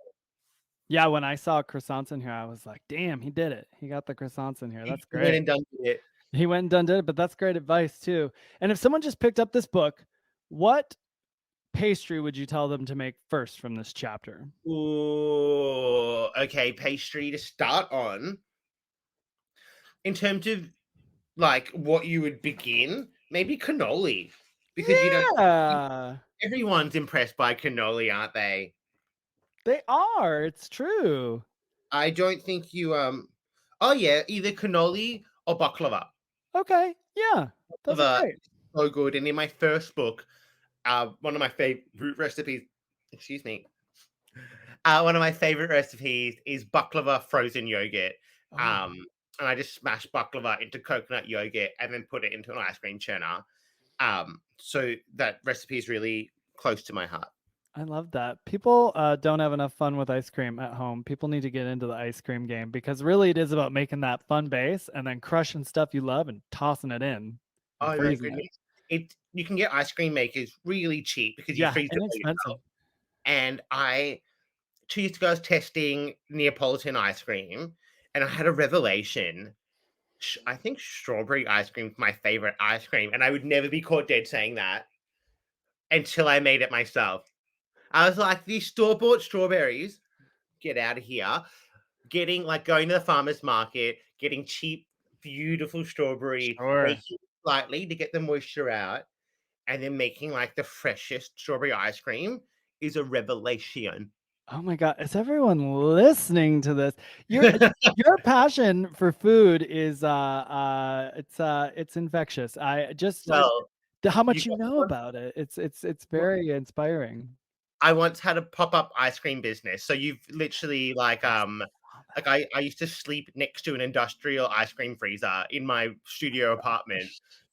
Speaker 1: Yeah. When I saw croissants in here, I was like, damn, he did it. He got the croissants in here. That's
Speaker 3: You went
Speaker 1: great.
Speaker 3: and done it.
Speaker 1: He went and done did it, but that's great advice too. And if someone just picked up this book, what pastry would you tell them to make first from this chapter?
Speaker 3: Ooh, okay, pastry to start on. In terms of like what you would begin, maybe cannoli, because you don't.
Speaker 1: Yeah,
Speaker 3: Everyone's impressed by cannoli, aren't they?
Speaker 1: they are. It's true.
Speaker 3: I don't think you Oh yeah, either cannoli or baklava.
Speaker 1: Okay. Yeah. Those are
Speaker 3: Baklava
Speaker 1: great.
Speaker 3: is so good. And in my first book, one of my favorite recipes, excuse me, one of my favorite recipes is baklava frozen yogurt.
Speaker 1: Oh,
Speaker 3: Um, and I just smash baklava into coconut yogurt and then put it into an ice cream churner. So that recipe is really close to my heart.
Speaker 1: I love that. People don't have enough fun with ice cream at home. People need to get into the ice cream game because really it is about making that fun base and then crushing stuff you love and tossing it in and
Speaker 3: Oh my
Speaker 1: freezing it.
Speaker 3: goodness. You can get ice cream makers really cheap because you
Speaker 1: Yeah,
Speaker 3: freeze them all
Speaker 1: inexpensive.
Speaker 3: yourself. And 2 years ago, I was testing Neapolitan ice cream, and I had a revelation. I think strawberry ice cream is my favorite ice cream, and I would never be caught dead saying that until I made it myself. I was like, these store-bought strawberries, get out of here. Going to the farmer's market, getting cheap, beautiful strawberries,
Speaker 1: Sure.
Speaker 3: baking slightly to get the moisture out, and then making like the freshest strawberry ice cream is a revelation.
Speaker 1: Oh my God. Is everyone listening to this? Your passion for food is it's infectious. I just
Speaker 3: Well,
Speaker 1: how
Speaker 3: you
Speaker 1: much you know about it. It's
Speaker 3: got
Speaker 1: very inspiring.
Speaker 3: I once had a pop-up ice cream business. So you've literally
Speaker 1: I saw
Speaker 3: like
Speaker 1: that.
Speaker 3: I used to sleep next to an industrial ice cream freezer in my studio apartment.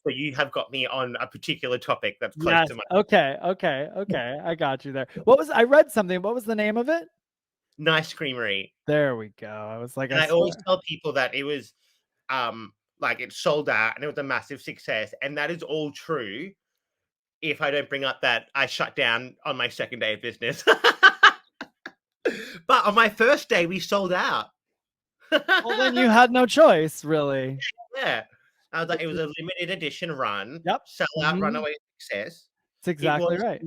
Speaker 3: So you have got me on a particular topic that's close
Speaker 1: Yes.
Speaker 3: to my
Speaker 1: Okay. Okay. Okay. I got you there. I read something. What was the name of it?
Speaker 3: nice creamery.
Speaker 1: There we go. I was like,
Speaker 3: And
Speaker 1: I
Speaker 3: I always
Speaker 1: swear.
Speaker 3: tell people that it was like it sold out and it was a massive success. And that is all true if I don't bring up that I shut down on my second day of business. But on my first day, we sold out.
Speaker 1: Well, then you had no choice, really.
Speaker 3: Yeah. I was like, it
Speaker 1: It's
Speaker 3: was a limited edition run,
Speaker 1: Yep.
Speaker 3: sell out,
Speaker 1: Mhm.
Speaker 3: runaway success.
Speaker 1: It's exactly right.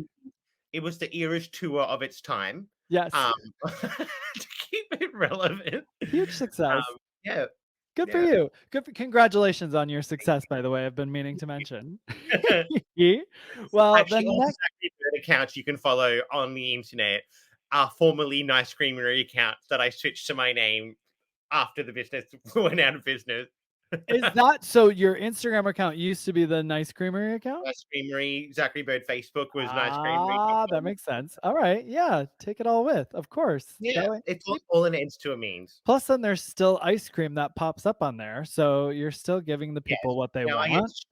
Speaker 3: It was the era's tour of its time.
Speaker 1: Yes.
Speaker 3: To keep it relevant.
Speaker 1: Huge success.
Speaker 3: Yeah,
Speaker 1: Good for
Speaker 3: yeah.
Speaker 1: you. Congratulations on your success, by the way, I've been meaning to mention. Well, the
Speaker 3: Actually, all the
Speaker 1: next
Speaker 3: Zacchary Bird accounts you can follow on the internet are formerly Nice Creamery accounts that I switched to my name after the business went out of business.
Speaker 1: is that so your Instagram account used to be the Nice Creamery account?
Speaker 3: Nice Creamery, Zacchary Bird Facebook was Nice Creamery.
Speaker 1: That makes sense. All right. Yeah, take it all with, of course.
Speaker 3: Yeah,
Speaker 1: That way
Speaker 3: it's all an ends to a means.
Speaker 1: plus then there's still ice cream that pops up on there, so you're still giving the
Speaker 3: Yes.
Speaker 1: people what they
Speaker 3: Now I get
Speaker 1: want.
Speaker 3: to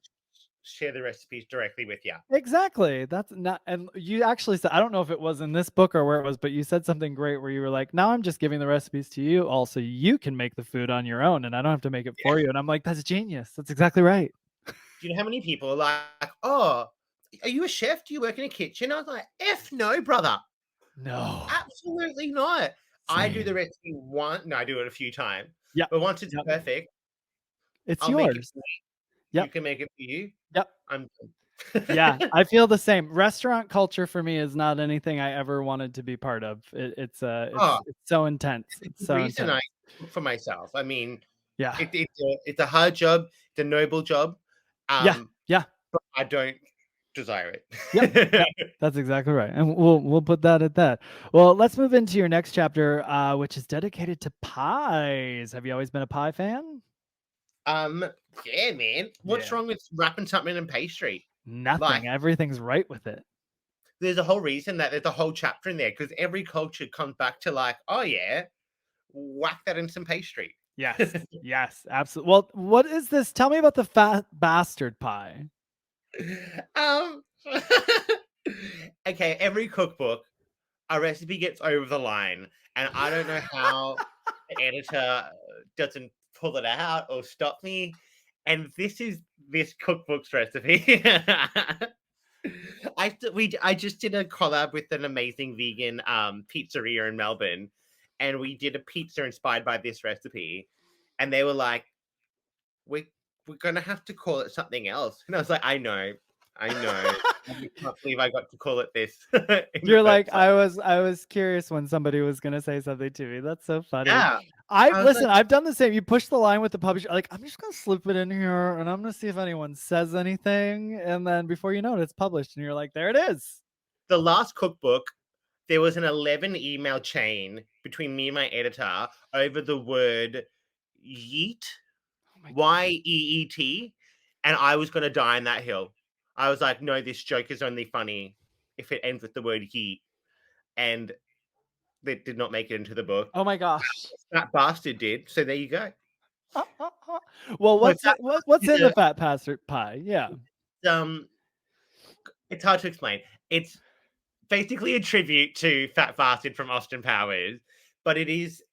Speaker 3: share the recipes directly with you.
Speaker 1: Exactly. That's not and you actually said I don't know if it was in this book or where it was, but you said something great where you were like, "Now I'm just giving the recipes to you all so you can make the food on your own and I don't have to make it for you." And I'm like, "That's genius. That's exactly right."
Speaker 3: Do you know how many people are like, "Oh, are you a chef? Do you work in a kitchen?" I was like, "F no, brother.
Speaker 1: No.
Speaker 3: Absolutely not." I do the
Speaker 1: Same.
Speaker 3: recipe I do it a few times,
Speaker 1: Yep.
Speaker 3: but once it's
Speaker 1: Yep.
Speaker 3: perfect,
Speaker 1: It's
Speaker 3: I'll make it
Speaker 1: yours.
Speaker 3: for you. You
Speaker 1: Yep.
Speaker 3: can make it for you.
Speaker 1: Yep.
Speaker 3: I'm
Speaker 1: Yeah,
Speaker 3: done.
Speaker 1: I feel the same. Restaurant culture for me is not anything I ever wanted to be part of.
Speaker 3: Oh,
Speaker 1: It's so intense. It's
Speaker 3: the
Speaker 1: so
Speaker 3: reason I
Speaker 1: intense.
Speaker 3: cook for myself. I mean,
Speaker 1: Yeah.
Speaker 3: it's a hard job, it's a noble job,
Speaker 1: Yeah.
Speaker 3: um,
Speaker 1: Yeah.
Speaker 3: but I don't desire
Speaker 1: Yep.
Speaker 3: it.
Speaker 1: Yep. That's exactly right. And we'll put that at that. Well, let's move into your next chapter, which is dedicated to pies. Have you always been a pie fan?
Speaker 3: Um, yeah, man. What's
Speaker 1: Yeah.
Speaker 3: wrong with wrapping something in pastry? Like,
Speaker 1: Nothing. Everything's right with it.
Speaker 3: there's a whole reason that there's a whole chapter in there because every culture comes back to like, oh yeah, whack that in some pastry.
Speaker 1: Yes. Yes. Absolutely. Well, what is this? Tell me about the fat bastard pie.
Speaker 3: um, okay, every cookbook, a recipe gets over the line, and I don't know how the editor doesn't pull it out or stop me. And this is this cookbook's recipe. I just did a collab with an amazing vegan pizzeria in Melbourne, and we did a pizza inspired by this recipe, and they were like, "We we're gonna have to call it something else," and I was like, I know, I can't believe I got to call it this in the
Speaker 1: You're like,
Speaker 3: first place."
Speaker 1: I was curious when somebody was gonna say something to me. That's so funny.
Speaker 3: Yeah,
Speaker 1: I
Speaker 3: I was
Speaker 1: listen,
Speaker 3: like,
Speaker 1: I've done the same. You push the line with the publisher, like, I'm just gonna slip it in here and I'm gonna see if anyone says anything. And then before you know it, it's published, and you're like, there it is.
Speaker 3: the last cookbook, there was an 11 email chain between me and my editor over the word yeet,
Speaker 1: Oh my god.
Speaker 3: Yeet, and I was going to die on that hill. I was like, no, this joke is only funny if it ends with the word yeet. And it did not make it into the book.
Speaker 1: Oh my gosh.
Speaker 3: That bastard did. So there you go.
Speaker 1: Well,
Speaker 3: But that
Speaker 1: what's
Speaker 3: is
Speaker 1: in the fat bastard pie? Yeah.
Speaker 3: um, it's hard to explain. It's basically a tribute to Fat Bastard from Austin Powers, but it is.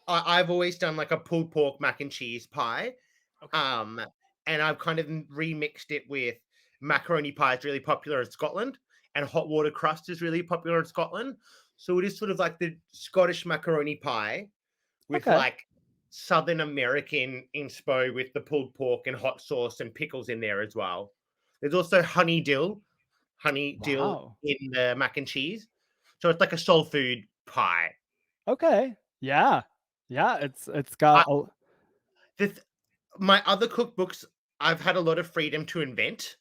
Speaker 3: I've always done like a pulled pork mac and cheese pie.
Speaker 1: Okay.
Speaker 3: And I've kind of remixed it with macaroni pie is really popular in Scotland, and hot water crust is really popular in Scotland. So it is sort of like the Scottish macaroni pie with
Speaker 1: Okay.
Speaker 3: like Southern American inspo with the pulled pork and hot sauce and pickles in there as well. There's also honey dill
Speaker 1: Wow.
Speaker 3: in the mac and cheese. So it's like a soul food pie.
Speaker 1: Okay. Yeah. Yeah. It's
Speaker 3: I,
Speaker 1: got a
Speaker 3: the, my other cookbooks, I've had a lot of freedom to invent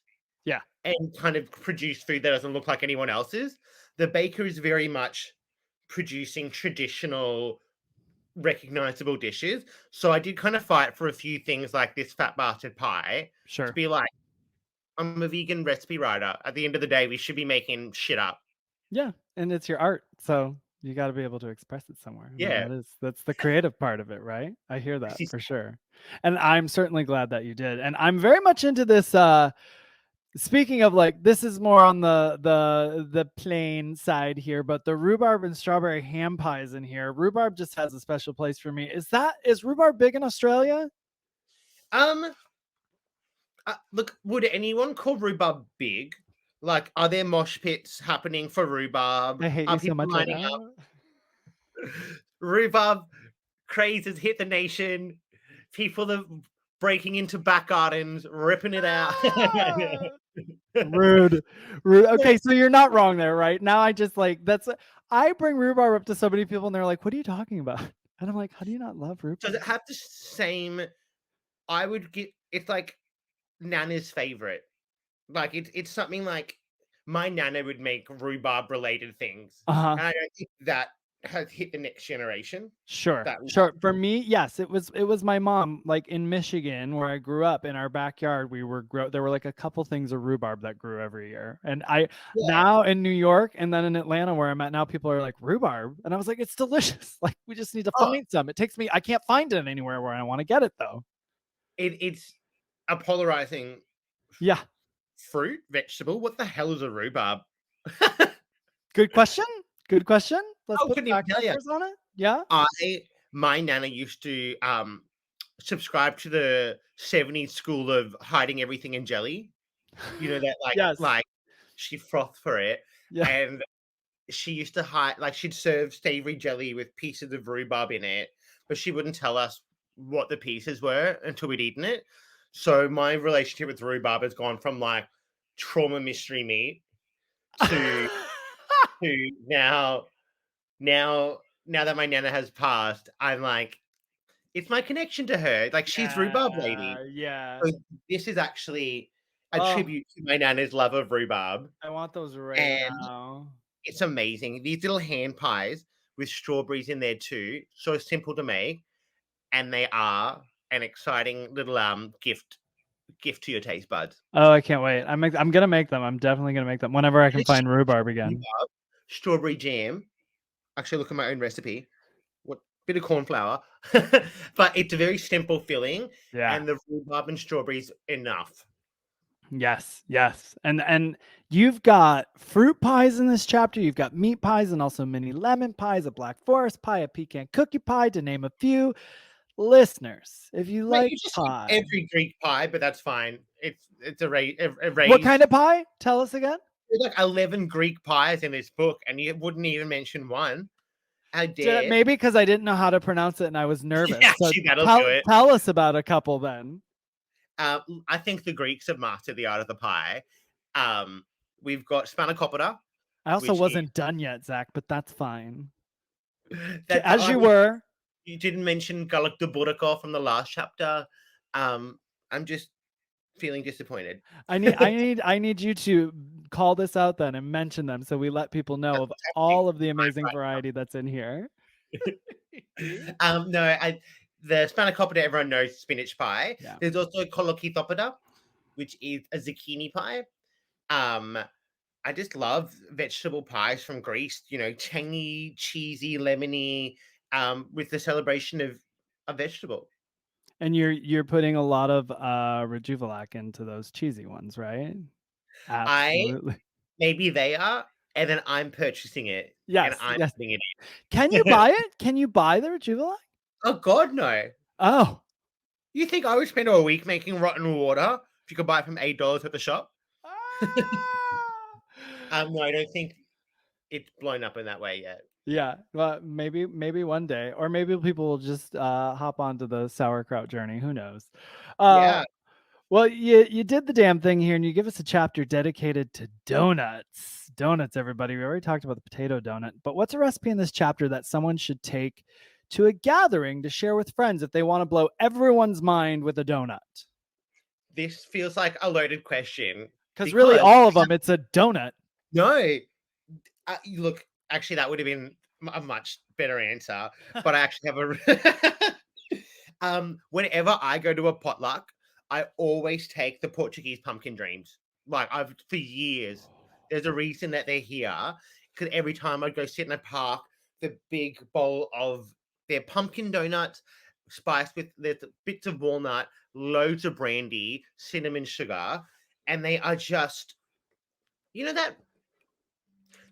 Speaker 1: yeah.
Speaker 3: and kind of produce food that doesn't look like anyone else's. The baker is very much producing traditional, recognizable dishes. So I did kind of fight for a few things like this fat bastard pie to
Speaker 1: Sure.
Speaker 3: be like, I'm a vegan recipe writer. At the end of the day, we should be making shit up.
Speaker 1: Yeah, and it's your art, so you gotta be able to express it somewhere. I mean,
Speaker 3: Yeah.
Speaker 1: that's the creative part of it, right? I hear that for sure. And I'm certainly glad that you did. And I'm very much into this, speaking of like, this is more on the plain side here, but the rhubarb and strawberry ham pies in here. Rhubarb just has a special place for me. Is rhubarb big in Australia?
Speaker 3: Um, look, would anyone call rhubarb big? Like, are there mosh pits happening for rhubarb?
Speaker 1: I hate
Speaker 3: Are
Speaker 1: you so
Speaker 3: people
Speaker 1: much right
Speaker 3: lining
Speaker 1: now.
Speaker 3: up? Rhubarb craze has hit the nation. People are breaking into back gardens, ripping it out.
Speaker 1: Rude. Okay, so you're not wrong there, right? Now I just like I bring rhubarb up to so many people and they're like, "What are you talking about?" And I'm like, "How do you not love rhubarb?"
Speaker 3: Does it have the same? I would get it's like Nana's favorite. Like it's something like my Nana would make rhubarb related things,
Speaker 1: Uh-huh.
Speaker 3: and I don't think that has hit the next generation.
Speaker 1: Sure.
Speaker 3: That
Speaker 1: Sure.
Speaker 3: love.
Speaker 1: For me, yes, it was my mom, like in Michigan where I grew up. In our backyard, there were like a couple things of rhubarb that grew every year. And
Speaker 3: Yeah.
Speaker 1: now in New York and then in Atlanta where I'm at now, people are like, "Rhubarb?" And I was like, "It's delicious." Like we just need to
Speaker 3: Oh,
Speaker 1: find some. I can't find it anywhere where I want to get it though.
Speaker 3: it's a polarizing
Speaker 1: Yeah.
Speaker 3: fruit vegetable. What the hell is a rhubarb?
Speaker 1: Good question. Good question. Let's
Speaker 3: I
Speaker 1: put
Speaker 3: couldn't even
Speaker 1: fact
Speaker 3: tell you.
Speaker 1: checkers on it. Yeah.
Speaker 3: My Nana used to subscribe to the 70s school of hiding everything in jelly. You know that
Speaker 1: Yes.
Speaker 3: like she frothed for it,
Speaker 1: Yeah.
Speaker 3: and she used to hide like she'd serve savory jelly with pieces of rhubarb in it, but she wouldn't tell us what the pieces were until we'd eaten it. So my relationship with rhubarb has gone from like trauma mystery meat to now that my nana has passed, I'm like, it's my connection to her. Like she's rhubarb lady.
Speaker 1: Yeah.
Speaker 3: So this is actually a
Speaker 1: Oh,
Speaker 3: tribute to my nana's love of rhubarb,
Speaker 1: I want those right
Speaker 3: and
Speaker 1: now.
Speaker 3: it's amazing. These little hand pies with strawberries in there too, so simple to make, and they are an exciting little gift to your taste buds.
Speaker 1: Oh, I can't wait. I'm gonna make them. I'm definitely gonna make them whenever I
Speaker 3: And
Speaker 1: can
Speaker 3: it's
Speaker 1: find rhubarb again.
Speaker 3: rhubarb, strawberry jam. Actually, look at my own recipe. What bit of corn flour, but it's a very simple filling,
Speaker 1: Yeah.
Speaker 3: and the rhubarb and strawberries enough.
Speaker 1: Yes. Yes. And you've got fruit pies in this chapter. You've got meat pies and also mini lemon pies, a black forest pie, a pecan cookie pie, to name a few. Listeners, if you
Speaker 3: Mate,
Speaker 1: like
Speaker 3: you just skip
Speaker 1: pie,
Speaker 3: every Greek pie, but that's fine. It's a
Speaker 1: what kind
Speaker 3: raised.
Speaker 1: of pie? Tell us again.
Speaker 3: There's like 11 Greek pies in this book, and you wouldn't even mention one. How dare?
Speaker 1: Maybe because I didn't know how to pronounce it and I was nervous.
Speaker 3: Yeah,
Speaker 1: So
Speaker 3: actually, that'll do
Speaker 1: tell
Speaker 3: it.
Speaker 1: tell us about a couple then.
Speaker 3: I think the Greeks have mastered the art of the pie. We've got spanakopita,
Speaker 1: I also
Speaker 3: which is
Speaker 1: wasn't done yet, Zach, but that's fine.
Speaker 3: that's
Speaker 1: As you were.
Speaker 3: you didn't mention Galak de Burako from the last chapter. I'm just feeling disappointed.
Speaker 1: I need you to call this out then and mention them so we let people know
Speaker 3: That's
Speaker 1: of
Speaker 3: what's happening
Speaker 1: all of the amazing
Speaker 3: right
Speaker 1: variety that's in here.
Speaker 3: No, the spanakopita everyone knows spinach pie.
Speaker 1: Yeah.
Speaker 3: There's also kolokithopita, which is a zucchini pie. Um, I just love vegetable pies from Greece. You know, tangy, cheesy, lemony, with the celebration of a vegetable.
Speaker 1: And you're putting a lot of Rejuvelac into those cheesy ones, right?
Speaker 3: I
Speaker 1: Absolutely.
Speaker 3: maybe they are, and then I'm purchasing it and
Speaker 1: Yes,
Speaker 3: I'm
Speaker 1: yes.
Speaker 3: putting it
Speaker 1: Can you
Speaker 3: in.
Speaker 1: buy it? Can you buy the Rejuvelac?
Speaker 3: Oh God, no!
Speaker 1: Oh.
Speaker 3: You think I would spend a week making rotten water if you could buy it from $8 at the shop? No, I don't think it's blown up in that way yet.
Speaker 1: Yeah, well, maybe one day, or maybe people will just hop onto the sauerkraut journey. Who knows?
Speaker 3: Yeah.
Speaker 1: Well, you did the damn thing here, and you give us a chapter dedicated to donuts. Donuts, everybody. We already talked about the potato donut, but what's a recipe in this chapter that someone should take to a gathering to share with friends if they want to blow everyone's mind with a donut?
Speaker 3: This feels like a loaded question
Speaker 1: Because really, all of them, it's a donut.
Speaker 3: no, look, actually, that would have been a much better answer. But I actually have whenever I go to a potluck, I always take the Portuguese pumpkin dreams. Like I've for years. There's a reason that they're here because every time I go sit in a park, the big bowl of their pumpkin donuts, spiced with there's bits of walnut, loads of brandy, cinnamon sugar, and they are just, you know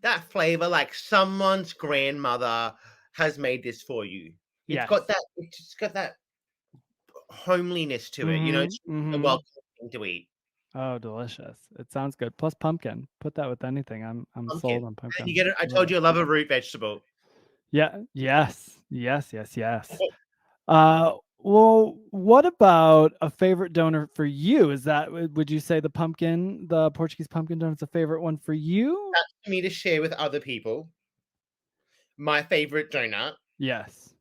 Speaker 3: that flavor like someone's grandmother has made this for you.
Speaker 1: Yes.
Speaker 3: It's just got that homeliness to it. You know, it's a welcome thing to eat.
Speaker 1: Oh, delicious! It sounds good. Plus pumpkin. Put that with anything. I'm
Speaker 3: Pumpkin.
Speaker 1: sold on pumpkin.
Speaker 3: And you get it. I told you I love a root vegetable.
Speaker 1: Yeah. Yes. Yes. Yes. Yes. Well, what about a favorite donut for you? Is that would you say the Portuguese pumpkin donut's a favorite one for you?
Speaker 3: That's for me to share with other people. My favorite donut.
Speaker 1: Yes.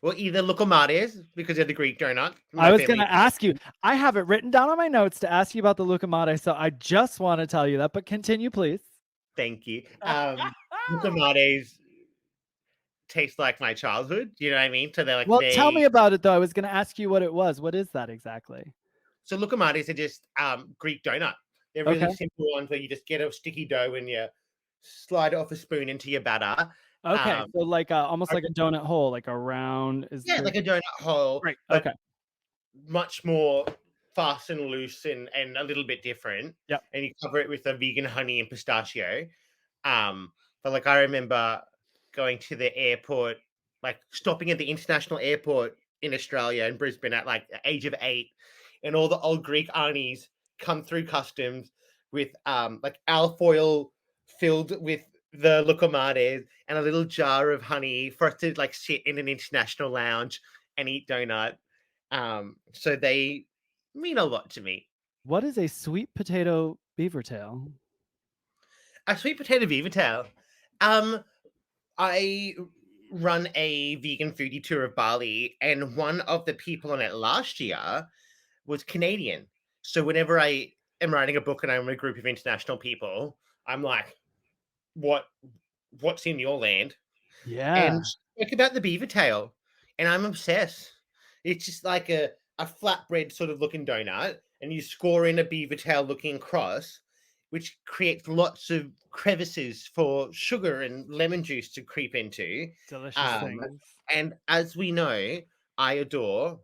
Speaker 3: Well, either Lucamares, because they're the Greek donut.
Speaker 1: I
Speaker 3: My
Speaker 1: was gonna
Speaker 3: family.
Speaker 1: ask you. I have it written down on my notes to ask you about the lucamade, so I just want to tell you that, but continue, please.
Speaker 3: Thank you. Lucamares taste like my childhood. You know what I mean? So they're like
Speaker 1: Well, tell me about it though. I was gonna ask you what it was. What is that exactly?
Speaker 3: so Lucamares are just Greek donut. They're really
Speaker 1: Okay.
Speaker 3: simple ones where you just get a sticky dough and you slide it off a spoon into your batter.
Speaker 1: Okay.
Speaker 3: Um,
Speaker 1: So like almost
Speaker 3: I-
Speaker 1: like a donut hole, like a round is
Speaker 3: yeah,
Speaker 1: the
Speaker 3: like a donut hole,
Speaker 1: right.
Speaker 3: but
Speaker 1: Okay.
Speaker 3: much more fast and loose and a little bit different.
Speaker 1: Yep.
Speaker 3: And you cover it with a vegan honey and pistachio. But like I remember going to the airport, like stopping at the international airport in Australia in Brisbane at like the age of 8, and all the old Greek aunties come through customs with like alfoil filled with the lucamares and a little jar of honey for us to like sit in an international lounge and eat donut. So they mean a lot to me.
Speaker 1: What is a sweet potato beaver tail?
Speaker 3: A sweet potato beaver tail. Um, I run a vegan foodie tour of Bali, and one of the people on it last year was Canadian. So whenever I am writing a book and I'm in a group of international people, I'm like, "What? What's in your land?"
Speaker 1: Yeah.
Speaker 3: And she spoke about the beaver tail, and I'm obsessed. It's just like a flatbread sort of looking donut, and you score in a beaver tail looking cross, which creates lots of crevices for sugar and lemon juice to creep into.
Speaker 1: Delicious
Speaker 3: Um,
Speaker 1: things.
Speaker 3: and as we know, I adore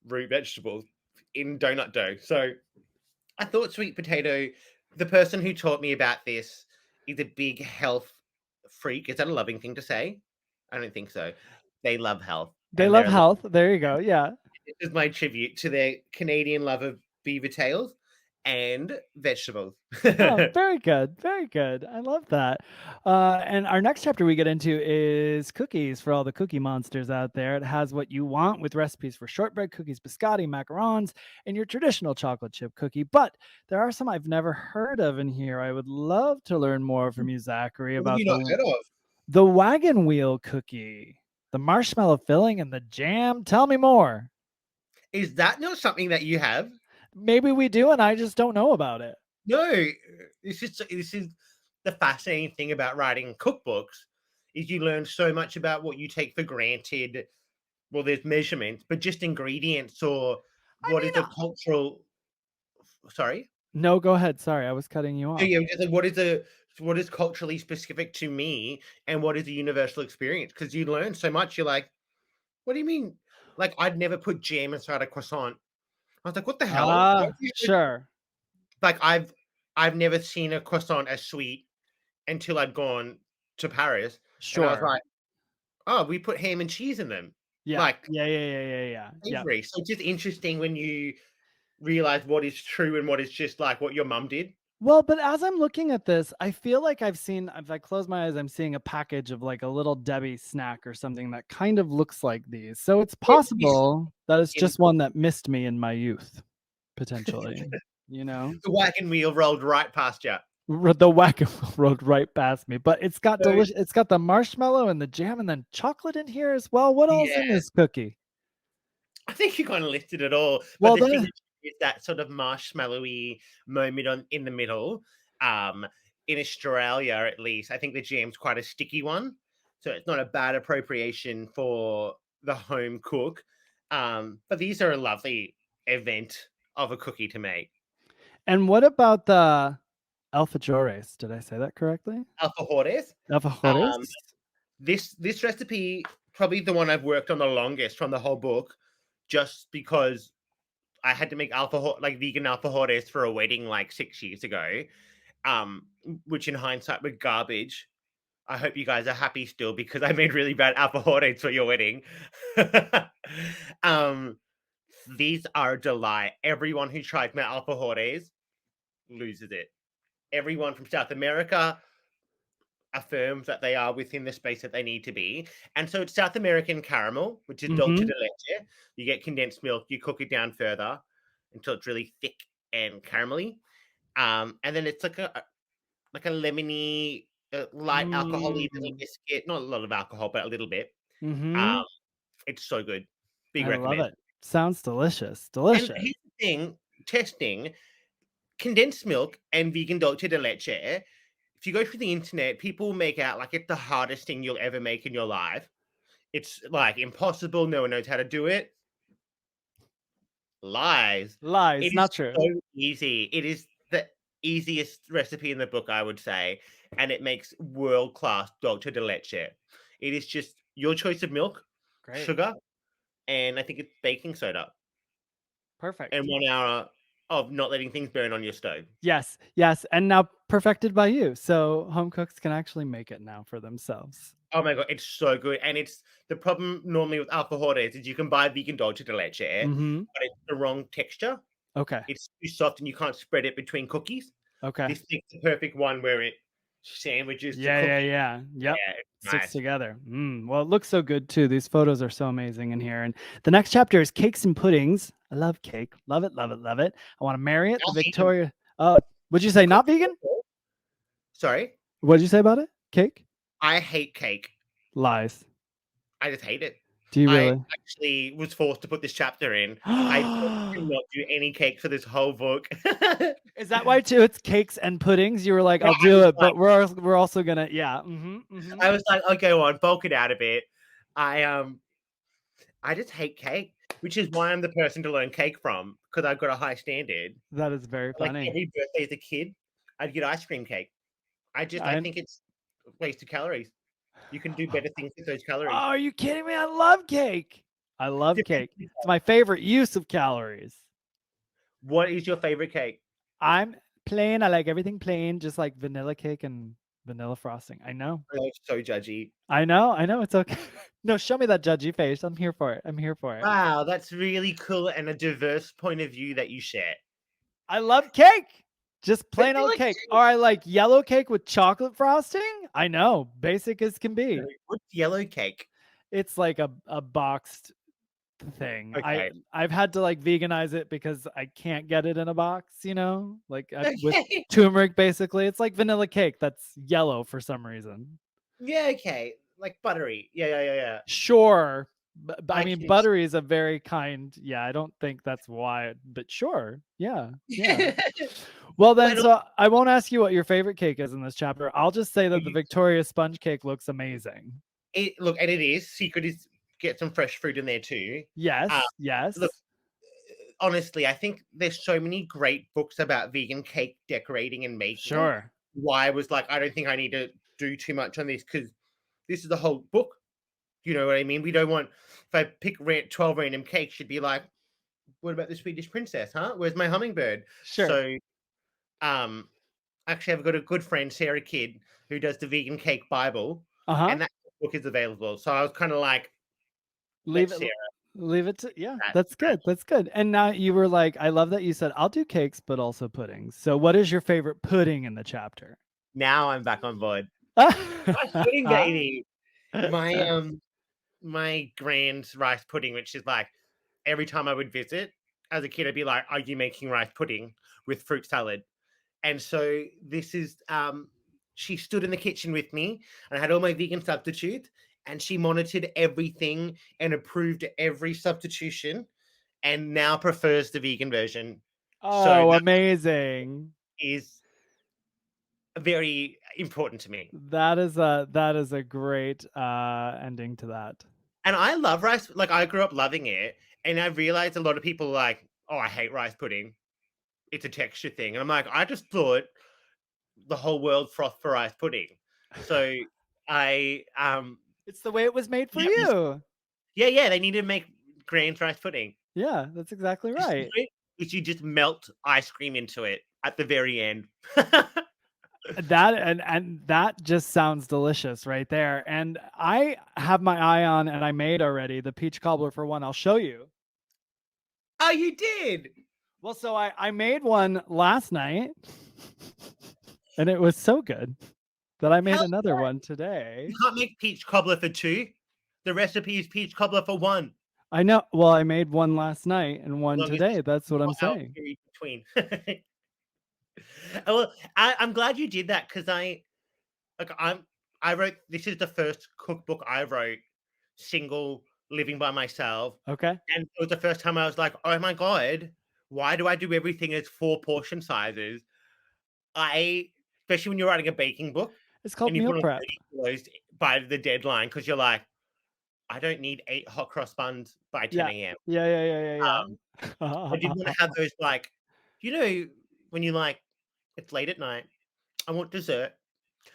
Speaker 3: root vegetables in donut dough. So I thought sweet potato, the person who taught me about this is a big health freak. Is that a loving thing to say? I don't think so. They love health,
Speaker 1: They
Speaker 3: and
Speaker 1: love health. There you go. Yeah.
Speaker 3: this is my tribute to their Canadian love of beaver tails and vegetables.
Speaker 1: Oh, very good. Very good. I love that. And our next chapter we get into is cookies for all the cookie monsters out there. It has what you want with recipes for shortbread cookies, biscotti, macarons, and your traditional chocolate chip cookie. But there are some I've never heard of in here. I would love to learn more from you, Zachary,
Speaker 3: What have
Speaker 1: about
Speaker 3: you not heard of?
Speaker 1: the wagon wheel cookie, the marshmallow filling, and the jam. Tell me more.
Speaker 3: Is that not something that you have?
Speaker 1: Maybe we do, and I just don't know about it.
Speaker 3: No, this is the fascinating thing about writing cookbooks is you learn so much about what you take for granted. Well, there's measurements, but just ingredients or
Speaker 1: I
Speaker 3: what is
Speaker 1: mean,
Speaker 3: a cultural. Sorry.
Speaker 1: no, go ahead. Sorry, I was cutting you
Speaker 3: Yeah,
Speaker 1: off.
Speaker 3: yeah, just like what is culturally specific to me and what is a universal experience? Because you learn so much. You're like, what do you mean? Like, I'd never put jam inside a croissant. I was like, what the hell? Why
Speaker 1: Ah,
Speaker 3: would you ever-"
Speaker 1: sure,
Speaker 3: Like, I've never seen a croissant as sweet until I'd gone to Paris, and I was
Speaker 1: sure.
Speaker 3: like, oh, we put ham and cheese in them,
Speaker 1: Yeah,
Speaker 3: like
Speaker 1: yeah, yeah, yeah, yeah, yeah, yeah.
Speaker 3: savory. So it's just interesting when you realize what is true and what is just like what your mum did.
Speaker 1: Well, but as I'm looking at this, I feel like I've seen, if I close my eyes, I'm seeing a package of like a little Debbie snack or something that kind of looks like these. So it's
Speaker 3: It is
Speaker 1: possible that it's
Speaker 3: in
Speaker 1: just one that missed me in my youth, potentially, you know?
Speaker 3: the wagon wheel rolled right past you.
Speaker 1: The wagon rode right past me, but it's got
Speaker 3: So,
Speaker 1: delicious. It's got the marshmallow and the jam, and then chocolate in here as well. What else
Speaker 3: yeah,
Speaker 1: in this cookie?
Speaker 3: I think you kind of listed it all, but
Speaker 1: Well,
Speaker 3: the
Speaker 1: then,
Speaker 3: signature is that sort of marshmallowy moment in the middle. Um, in Australia, at least, I think the jam's quite a sticky one, so it's not a bad appropriation for the home cook. But these are a lovely event of a cookie to make.
Speaker 1: and what about the alfajores? Did I say that correctly?
Speaker 3: Alfajores.
Speaker 1: Alfajores?
Speaker 3: Um, this recipe probably the one I've worked on the longest from the whole book, just because I had to make like vegan alfajores for a wedding like 6 years ago. Which in hindsight were garbage. I hope you guys are happy still because I made really bad alfajores for your wedding. um, these are a delight. Everyone who tries my alfajores loses it. Everyone from South America, affirms that they are within the space that they need to be. And so it's South American caramel, which is dulce de
Speaker 1: Mm-hmm.
Speaker 3: leche. You get condensed milk, you cook it down further until it's really thick and caramelly. And then it's like a lemony, light alcohol-y little
Speaker 1: Mm.
Speaker 3: biscuit. Not a lot of alcohol, but a little bit.
Speaker 1: Mm-hmm.
Speaker 3: Um, it's so good. Big
Speaker 1: I love
Speaker 3: recommend.
Speaker 1: it. Sounds delicious.
Speaker 3: And
Speaker 1: Delicious.
Speaker 3: here's the thing, testing condensed milk and vegan dulce de leche. If you go through the internet, people make out like it's the hardest thing you'll ever make in your life. It's like impossible. No one knows how to do it. Lies.
Speaker 1: Lies,
Speaker 3: It is
Speaker 1: not true.
Speaker 3: so easy. It is the easiest recipe in the book, I would say, and it makes world class dulce de leche. It is just your choice of milk,
Speaker 1: Great.
Speaker 3: sugar, and I think it's baking soda,
Speaker 1: Perfect.
Speaker 3: and 1 hour of not letting things burn on your stove.
Speaker 1: Yes, yes, and now perfected by you. So home cooks can actually make it now for themselves.
Speaker 3: Oh my god, it's so good, and it's the problem normally with alfajores is you can buy vegan dulce de leche,
Speaker 1: Mm-hmm.
Speaker 3: but it's the wrong texture.
Speaker 1: Okay.
Speaker 3: It's too soft, and you can't spread it between cookies.
Speaker 1: Okay.
Speaker 3: This is the perfect one where it sandwiches the
Speaker 1: Yeah,
Speaker 3: cookie.
Speaker 1: yeah. Yep.
Speaker 3: Yeah, it's
Speaker 1: Sticks
Speaker 3: nice.
Speaker 1: together. Well, it looks so good too. These photos are so amazing in here. And the next chapter is cakes and puddings. I love cake. Love it, love it, love it. I want to marry it. The
Speaker 3: Not vegan.
Speaker 1: Victoria. Would you say not vegan?
Speaker 3: Sorry?
Speaker 1: What did you say about it? Cake?
Speaker 3: I hate cake.
Speaker 1: Lies.
Speaker 3: I just hate it.
Speaker 1: Do you
Speaker 3: I
Speaker 1: really?
Speaker 3: actually was forced to put this chapter in. I could not do any cake for this whole book.
Speaker 1: Is that why too? It's cakes and puddings. You were like,
Speaker 3: No,
Speaker 1: I'll
Speaker 3: I
Speaker 1: do
Speaker 3: was
Speaker 1: it, but
Speaker 3: like
Speaker 1: we're also gonna, yeah. Mm-hmm.
Speaker 3: I was like, "Oh, go on, bulk it out a bit." I just hate cake, which is why I'm the person to learn cake from, because I've got a high standard.
Speaker 1: That is very
Speaker 3: Like,
Speaker 1: funny.
Speaker 3: every birthday as a kid, I'd get ice cream cake. I
Speaker 1: I
Speaker 3: think it's a waste of calories. You can do better things with those
Speaker 1: Oh,
Speaker 3: calories.
Speaker 1: are you kidding me? I love cake. I love cake. It's my favorite use of calories.
Speaker 3: What is your favorite cake?
Speaker 1: I'm plain. I like everything plain, just like vanilla cake and vanilla frosting. I know.
Speaker 3: I'm so judgy.
Speaker 1: I know. It's okay. No, show me that judgy face. I'm here for it. I'm here for it.
Speaker 3: Wow, that's really cool and a diverse point of view that you share.
Speaker 1: I love cake. Just plain
Speaker 3: Vanilla
Speaker 1: old cake.
Speaker 3: cake?
Speaker 1: Or I like yellow cake with chocolate frosting. I know. Basic as can be.
Speaker 3: What's yellow cake?
Speaker 1: It's like a boxed thing.
Speaker 3: Okay.
Speaker 1: I've had to like veganize it because I can't get it in a box, like with
Speaker 3: Okay.
Speaker 1: turmeric basically. It's like vanilla cake that's yellow for some reason.
Speaker 3: Yeah, okay. Like buttery. Yeah.
Speaker 1: Sure. But I mean,
Speaker 3: can
Speaker 1: buttery is a very kind. Yeah, I don't think that's why, but sure. Yeah. Well, then,
Speaker 3: But
Speaker 1: so I won't ask you what your favorite cake is in this chapter. I'll just say that the
Speaker 3: you-
Speaker 1: Victoria sponge cake looks amazing.
Speaker 3: look, and it is. Secret is get some fresh fruit in there too.
Speaker 1: Yes. Yes.
Speaker 3: Look, honestly, I think there's so many great books about vegan cake decorating and making.
Speaker 1: Sure.
Speaker 3: Why I was like, I don't think I need to do too much on this because this is the whole book. You know what I mean? We don't want, if I pick 12 random cakes, she'd be like, what about the Swedish princess, huh? Where's my hummingbird?
Speaker 1: Sure.
Speaker 3: So, actually, I've got a good friend, Sarah Kidd, who does the Vegan Cake Bible, and that book is available. So I was kind of like,
Speaker 1: leave
Speaker 3: let
Speaker 1: it to, yeah,
Speaker 3: that-
Speaker 1: that's good. That's good. And now you were like, I love that you said, I'll do cakes, but also puddings. So what is your favorite pudding in the chapter?
Speaker 3: Now I'm back on board. Rice pudding, baby. My grand's rice pudding, which is like every time I would visit as a kid, I'd be like, "Are you making rice pudding with fruit salad?" And so this is she stood in the kitchen with me, and I had all my vegan substitutes, and she monitored everything and approved every substitution, and now prefers the vegan version.
Speaker 1: Oh, amazing!
Speaker 3: Is very important to me.
Speaker 1: That is a great ending to that.
Speaker 3: And I love rice. Like, I grew up loving it, and I realized a lot of people are like, "Oh, I hate rice pudding. It's a texture thing." And I'm like, I just thought the whole world frothed for rice pudding. So I
Speaker 1: it's the way it was made for you.
Speaker 3: Yeah, they need to make Grand's rice pudding.
Speaker 1: Yeah, that's exactly right.
Speaker 3: Which you just melt ice cream into it at the very end.
Speaker 1: That and that just sounds delicious right there. And I have my eye on, and I made already the peach cobbler for one. I'll show you.
Speaker 3: Oh, you did?
Speaker 1: Well, so I made one last night, and it was so good. that I made
Speaker 3: How's
Speaker 1: another
Speaker 3: that?
Speaker 1: one today.
Speaker 3: You can't make peach cobbler for 2. The recipe is peach cobbler for 1.
Speaker 1: I know. Well, I made one last night and one
Speaker 3: Long as
Speaker 1: today.
Speaker 3: it's
Speaker 1: That's what
Speaker 3: 4
Speaker 1: I'm
Speaker 3: hours
Speaker 1: saying.
Speaker 3: period between. Well, I'm glad you did that because I wrote this is the first cookbook I wrote single living by myself,
Speaker 1: Okay.
Speaker 3: and it was the first time I was like, oh my god, why do I do everything as 4 portion sizes? Especially when you're writing a baking book
Speaker 1: It's
Speaker 3: and
Speaker 1: called
Speaker 3: you
Speaker 1: meal
Speaker 3: put on
Speaker 1: prep.
Speaker 3: 30 kilos by the deadline because you're like, I don't need 8 hot cross buns by 10
Speaker 1: Yeah.
Speaker 3: a.m.
Speaker 1: Yeah. Yeah. Yeah. Yeah.
Speaker 3: Um, I didn't want
Speaker 1: Yeah.
Speaker 3: to have those like, when you like, it's late at night, I want dessert,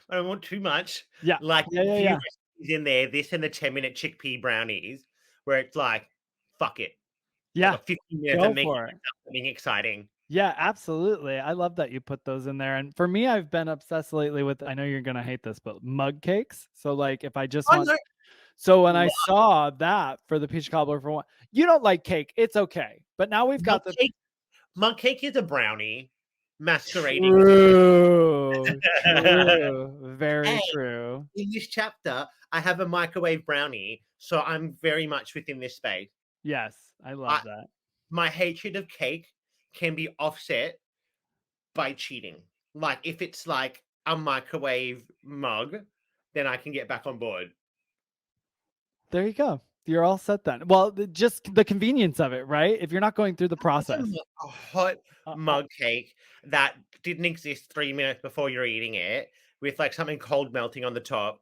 Speaker 3: I don't want too much.
Speaker 1: Yeah.
Speaker 3: Like
Speaker 1: Yeah.
Speaker 3: a
Speaker 1: Yeah.
Speaker 3: few
Speaker 1: Yeah.
Speaker 3: recipes in there, this and the 10-minute chickpea brownies, where it's like, fuck it. I
Speaker 1: Yeah.
Speaker 3: got 15 minutes of
Speaker 1: Go
Speaker 3: making
Speaker 1: for it.
Speaker 3: myself something exciting.
Speaker 1: Yeah, absolutely. I love that you put those in there. And for me, I've been obsessed lately with, I know you're going to hate this, but mug cakes. So, like, if I just
Speaker 3: Oh
Speaker 1: want,
Speaker 3: no,
Speaker 1: so when I
Speaker 3: what?
Speaker 1: saw that for the peach cobbler for one, you don't like cake. It's okay. But now we've
Speaker 3: Mug
Speaker 1: got the
Speaker 3: cake, mug cake is a brownie masquerading as
Speaker 1: true,
Speaker 3: a
Speaker 1: true, very
Speaker 3: And
Speaker 1: true.
Speaker 3: in this chapter, I have a microwave brownie, so I'm very much within this space.
Speaker 1: Yes, I
Speaker 3: I,
Speaker 1: love that.
Speaker 3: my hatred of cake can be offset by cheating. Like if it's like a microwave mug, then I can get back on board.
Speaker 1: There you go. You're all set then. Well, just the convenience of it, right? If you're not going through the process.
Speaker 3: A hot
Speaker 1: Uh, uh,
Speaker 3: mug cake that didn't exist 3 minutes before you're eating it, with like something cold melting on the top.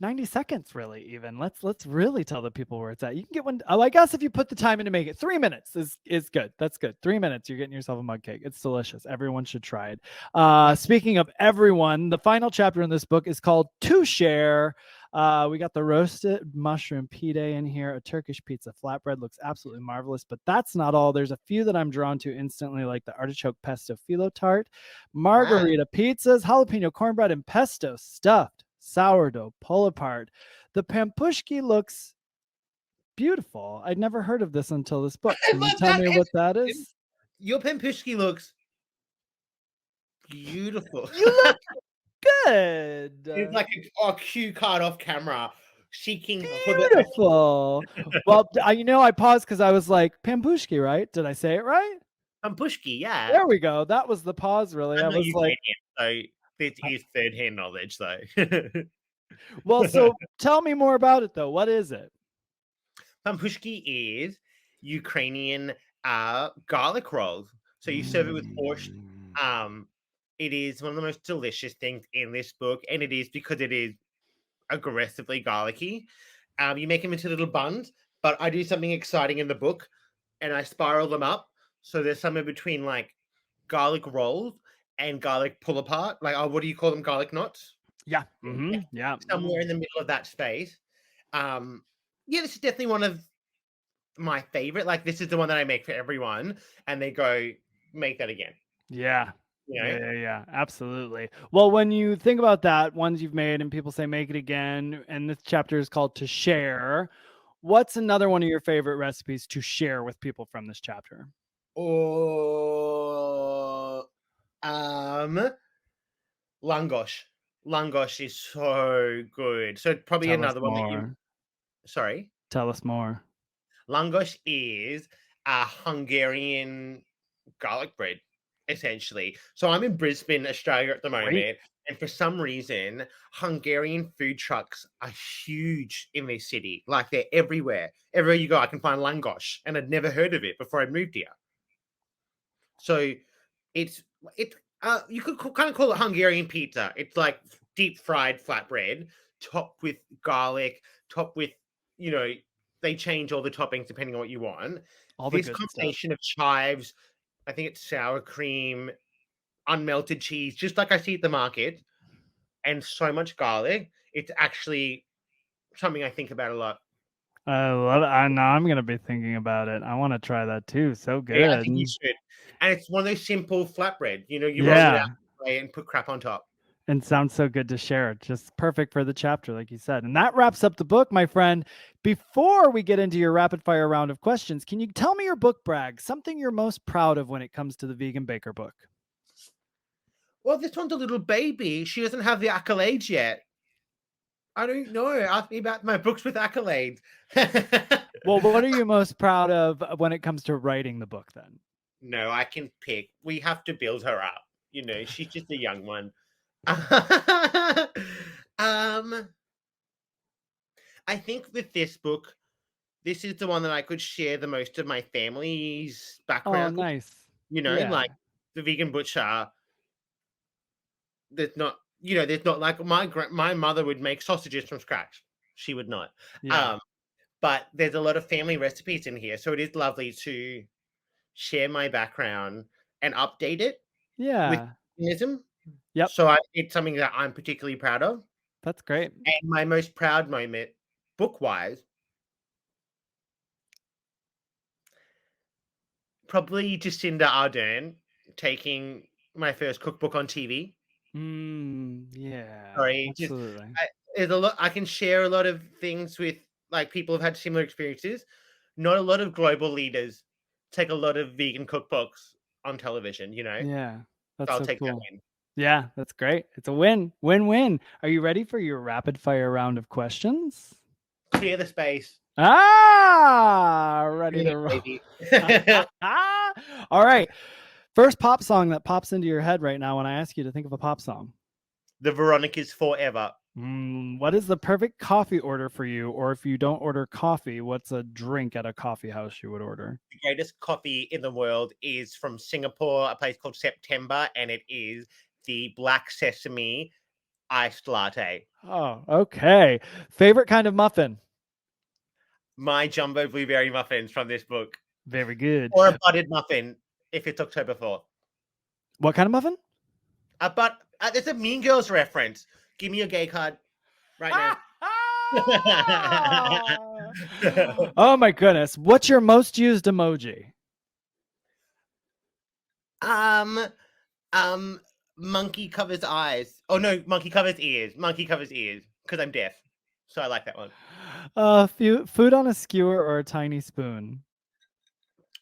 Speaker 1: 90 seconds really even. Let's really tell the people where it's at. You can get one. Oh, I guess if you put the time in to make it, 3 minutes is good. That's good. 3 minutes, you're getting yourself a mug cake. It's delicious. Everyone should try it. Speaking of everyone, the final chapter in this book is called To Share. We got the roasted mushroom pide in here. A Turkish pizza flatbread looks absolutely marvelous, but that's not all. There's a few that I'm drawn to instantly, like the artichoke pesto phyllo tart, margarita pizzas, jalapeno cornbread, and pesto stuffed sourdough pull apart. The pampushki looks beautiful. I'd never heard of this until this book. Can you tell me what that is?
Speaker 3: Your pampushki looks beautiful.
Speaker 1: You look good.
Speaker 3: It's like a cue card off camera, seeking for the
Speaker 1: Beautiful. Well, I paused because I was like, pampushki, right? Did I say it right?
Speaker 3: pampushki. Yeah,
Speaker 1: There we go. That was the pause, really. I
Speaker 3: I'm not
Speaker 1: was like,
Speaker 3: Ukrainian, so this is third-hand knowledge, though.
Speaker 1: well, so tell me more about it, though. What is it?
Speaker 3: Pampushki is Ukrainian garlic rolls. So you serve it with borscht. It is one of the most delicious things in this book, and it is because it is aggressively garlicky. You make them into little buns, but I do something exciting in the book, and I spiral them up. So there's somewhere between like garlic rolls and garlic pull apart. Like, what do you call them? Garlic knots?
Speaker 1: Yeah. Yeah.
Speaker 3: Somewhere in the middle of that space. Yeah, this is definitely one of my favorite. Like, this is the one that I make for everyone, and they go make that again.
Speaker 1: Yeah.
Speaker 3: You know?
Speaker 1: Yeah, absolutely. Well, when you think about that, ones you've made and people say make it again, and this chapter is called To Share, what's another one of your favorite recipes to share with people from this chapter?
Speaker 3: Or langosh. Langosh is so good. So probably
Speaker 1: Tell us
Speaker 3: another one that you
Speaker 1: more.
Speaker 3: sorry.
Speaker 1: Tell us more.
Speaker 3: Langosh is a Hungarian garlic bread, essentially. So I'm in Brisbane, Australia at the moment,
Speaker 1: Great.
Speaker 3: and for some reason, Hungarian food trucks are huge in this city. Like they're everywhere. Everywhere you go, I can find langosh, and I'd never heard of it before I moved here. So it's you could kind of call it Hungarian pizza. It's like deep fried flatbread, topped with garlic, topped with they change all the toppings depending on what you want.
Speaker 1: All the
Speaker 3: This
Speaker 1: good stuff.
Speaker 3: combination of chives, I think it's sour cream, unmelted cheese, just like I see at the market, and so much garlic. It's actually something I think about a lot.
Speaker 1: I love it. I know I'm going to be thinking about it. I want to try that too. So good.
Speaker 3: Yeah, I think you should. And it's one of those simple flatbread. You roll it out and put crap on top.
Speaker 1: And sounds so good to share. Just perfect for the chapter, like you said. And that wraps up the book, my friend. Before we get into your rapid fire round of questions, can you tell me your book brag, something you're most proud of when it comes to the Vegan Baker book?
Speaker 3: Well, this one's a little baby. She doesn't have the accolades yet. I don't know. Ask me about my books with accolades.
Speaker 1: Well, what are you most proud of when it comes to writing the book then?
Speaker 3: No, I can pick. We have to build her up. You know, she's just a young one. I think with this book, this is the one that I could share the most of my family's
Speaker 1: Oh,
Speaker 3: background with.
Speaker 1: nice.
Speaker 3: You know,
Speaker 1: Yeah.
Speaker 3: like the vegan butcher. There's not like my mother would make sausages from scratch. She would not.
Speaker 1: Yeah.
Speaker 3: But there's a lot of family recipes in here, so it is lovely to share my background and update it with
Speaker 1: Yeah.
Speaker 3: veganism.
Speaker 1: Yep.
Speaker 3: So it's something that I'm particularly proud of.
Speaker 1: That's great.
Speaker 3: And my most proud moment, book-wise, probably Jacinda Ardern taking my first cookbook on TV.
Speaker 1: Yeah.
Speaker 3: Sorry,
Speaker 1: Absolutely.
Speaker 3: there's a lot I can share a lot of things with like people who've had similar experiences. Not a lot of global leaders take a lot of vegan cookbooks on television, you know.
Speaker 1: Yeah.
Speaker 3: So
Speaker 1: That's
Speaker 3: I'll
Speaker 1: so
Speaker 3: take that
Speaker 1: cool.
Speaker 3: win.
Speaker 1: Yeah, that's great. It's a win. Win-win. Are you ready for your rapid fire round of questions?
Speaker 3: Clear the space.
Speaker 1: Ready
Speaker 3: Bring
Speaker 1: to
Speaker 3: it,
Speaker 1: roll.
Speaker 3: baby.
Speaker 1: All right. First pop song that pops into your head right now when I ask you to think of a pop song.
Speaker 3: The Veronica's forever.
Speaker 1: What is the perfect coffee order for you? Or if you don't order coffee, what's a drink at a coffee house you would order?
Speaker 3: The greatest coffee in the world is from Singapore, a place called September, and it is the black sesame iced latte.
Speaker 1: Oh, okay. Favorite kind of muffin?
Speaker 3: My jumbo blueberry muffins from this book.
Speaker 1: Very good.
Speaker 3: Or a buttered muffin if it's October 4th.
Speaker 1: What kind of muffin?
Speaker 3: But there's a Mean Girls reference. Give me your gay card right now.
Speaker 1: Oh my goodness. What's your most used emoji?
Speaker 3: Monkey covers eyes. Oh no, monkey covers ears. Monkey covers ears because I'm deaf. So I like that one.
Speaker 1: Food on a skewer or a tiny spoon?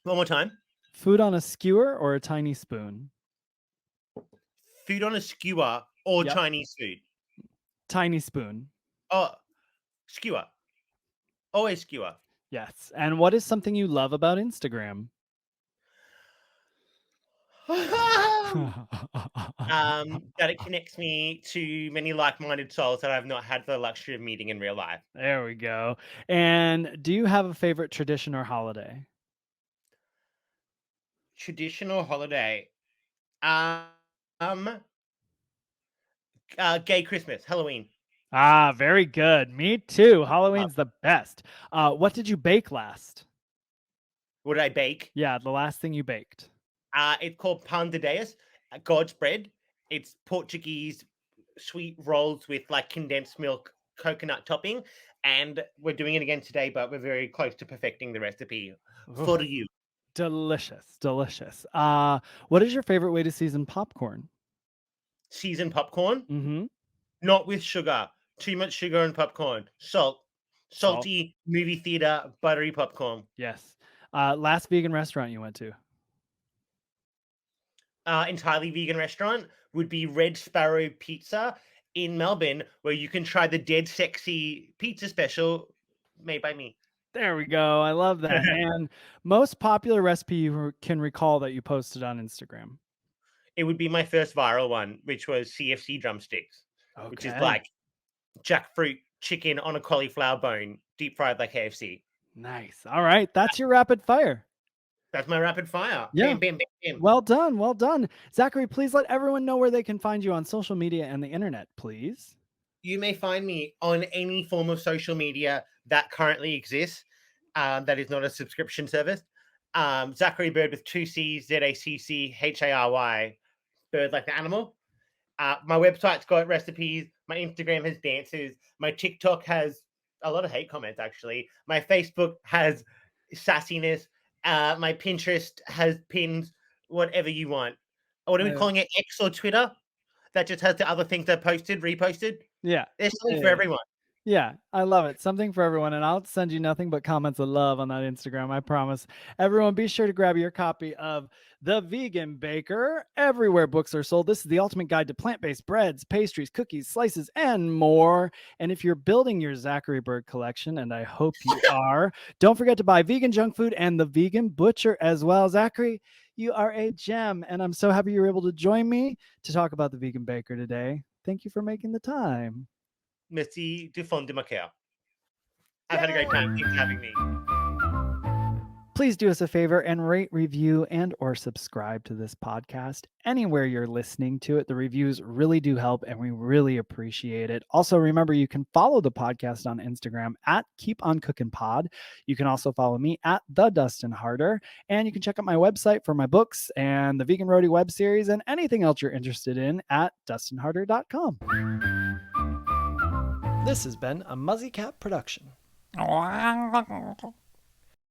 Speaker 3: One more time.
Speaker 1: Food on a skewer or a tiny spoon?
Speaker 3: Food on a skewer or
Speaker 1: Yep.
Speaker 3: Chinese food.
Speaker 1: Tiny spoon.
Speaker 3: Oh, skewer. Always skewer.
Speaker 1: Yes. And what is something you love about Instagram?
Speaker 3: That it connects me to many like-minded souls that I've not had the luxury of meeting in real life.
Speaker 1: There we go. And do you have a favorite tradition or holiday?
Speaker 3: Traditional holiday. Gay Christmas, Halloween.
Speaker 1: Very good. Me too. Halloween's the best. What did you bake last?
Speaker 3: What did I bake?
Speaker 1: Yeah, the last thing you baked.
Speaker 3: It's called pan de Deus, God's bread. It's Portuguese sweet rolls with like condensed milk, coconut topping, and we're doing it again today, but we're very close to perfecting the recipe for you.
Speaker 1: Delicious, delicious. What is your favorite way to season popcorn?
Speaker 3: Seasoned popcorn,
Speaker 1: Mm-hmm.
Speaker 3: not with sugar. Too much sugar and popcorn. Salty movie theater buttery popcorn.
Speaker 1: Yes. Last vegan restaurant you went to?
Speaker 3: Entirely vegan restaurant would be Red Sparrow Pizza in Melbourne, where you can try the Dead Sexy pizza special made by me.
Speaker 1: There we go. I love that. And most popular recipe you can recall that you posted on Instagram?
Speaker 3: It would be my first viral one, which was CFC drumsticks, which is
Speaker 1: Okay.
Speaker 3: like jackfruit chicken on a cauliflower bone, deep fried like KFC.
Speaker 1: Nice. All right. That's your rapid fire.
Speaker 3: That's my rapid fire.
Speaker 1: Yeah.
Speaker 3: Bam, bam, bam, bam.
Speaker 1: Well done. Well done. Zachary, please let everyone know where they can find you on social media and the internet, please.
Speaker 3: You may find me on any form of social media that currently exists, that is not a subscription service. Zacchary Bird with 2 C's, ZACCHARY, bird like the animal. My website's got recipes. My Instagram has dances. My TikTok has a lot of hate comments, actually. My Facebook has sassiness. My Pinterest has pins, whatever you want. What are we calling it? X or Twitter? That just has the other things I posted, reposted.
Speaker 1: Yeah.
Speaker 3: There's something for everyone.
Speaker 1: Yeah, I love it. Something for everyone. And I'll send you nothing but comments of love on that Instagram. I promise. Everyone, be sure to grab your copy of The Vegan Baker everywhere books are sold. This is the ultimate guide to plant-based breads, pastries, cookies, slices, and more. And if you're building your Zacchary Bird collection, and I hope you are, don't forget to buy vegan junk food and The Vegan Butcher as well. Zachary, you are a gem. And I'm so happy you were able to join me to talk about The Vegan Baker today. Thank you for making the time.
Speaker 3: Merci du fond de ma cœur. I've had a great time. Thanks for having me.
Speaker 1: Please do us a favor and rate, review, and or subscribe to this podcast anywhere you're listening to it. The reviews really do help, and we really appreciate it. Also, remember, you can follow the podcast on Instagram at Keep On Cookin' Pod. You can also follow me at The Dustin Harder, and you can check out my website for my books and the Vegan Roadie web series and anything else you're interested in at dustinharder.com. This has been a Muzzy Cat production.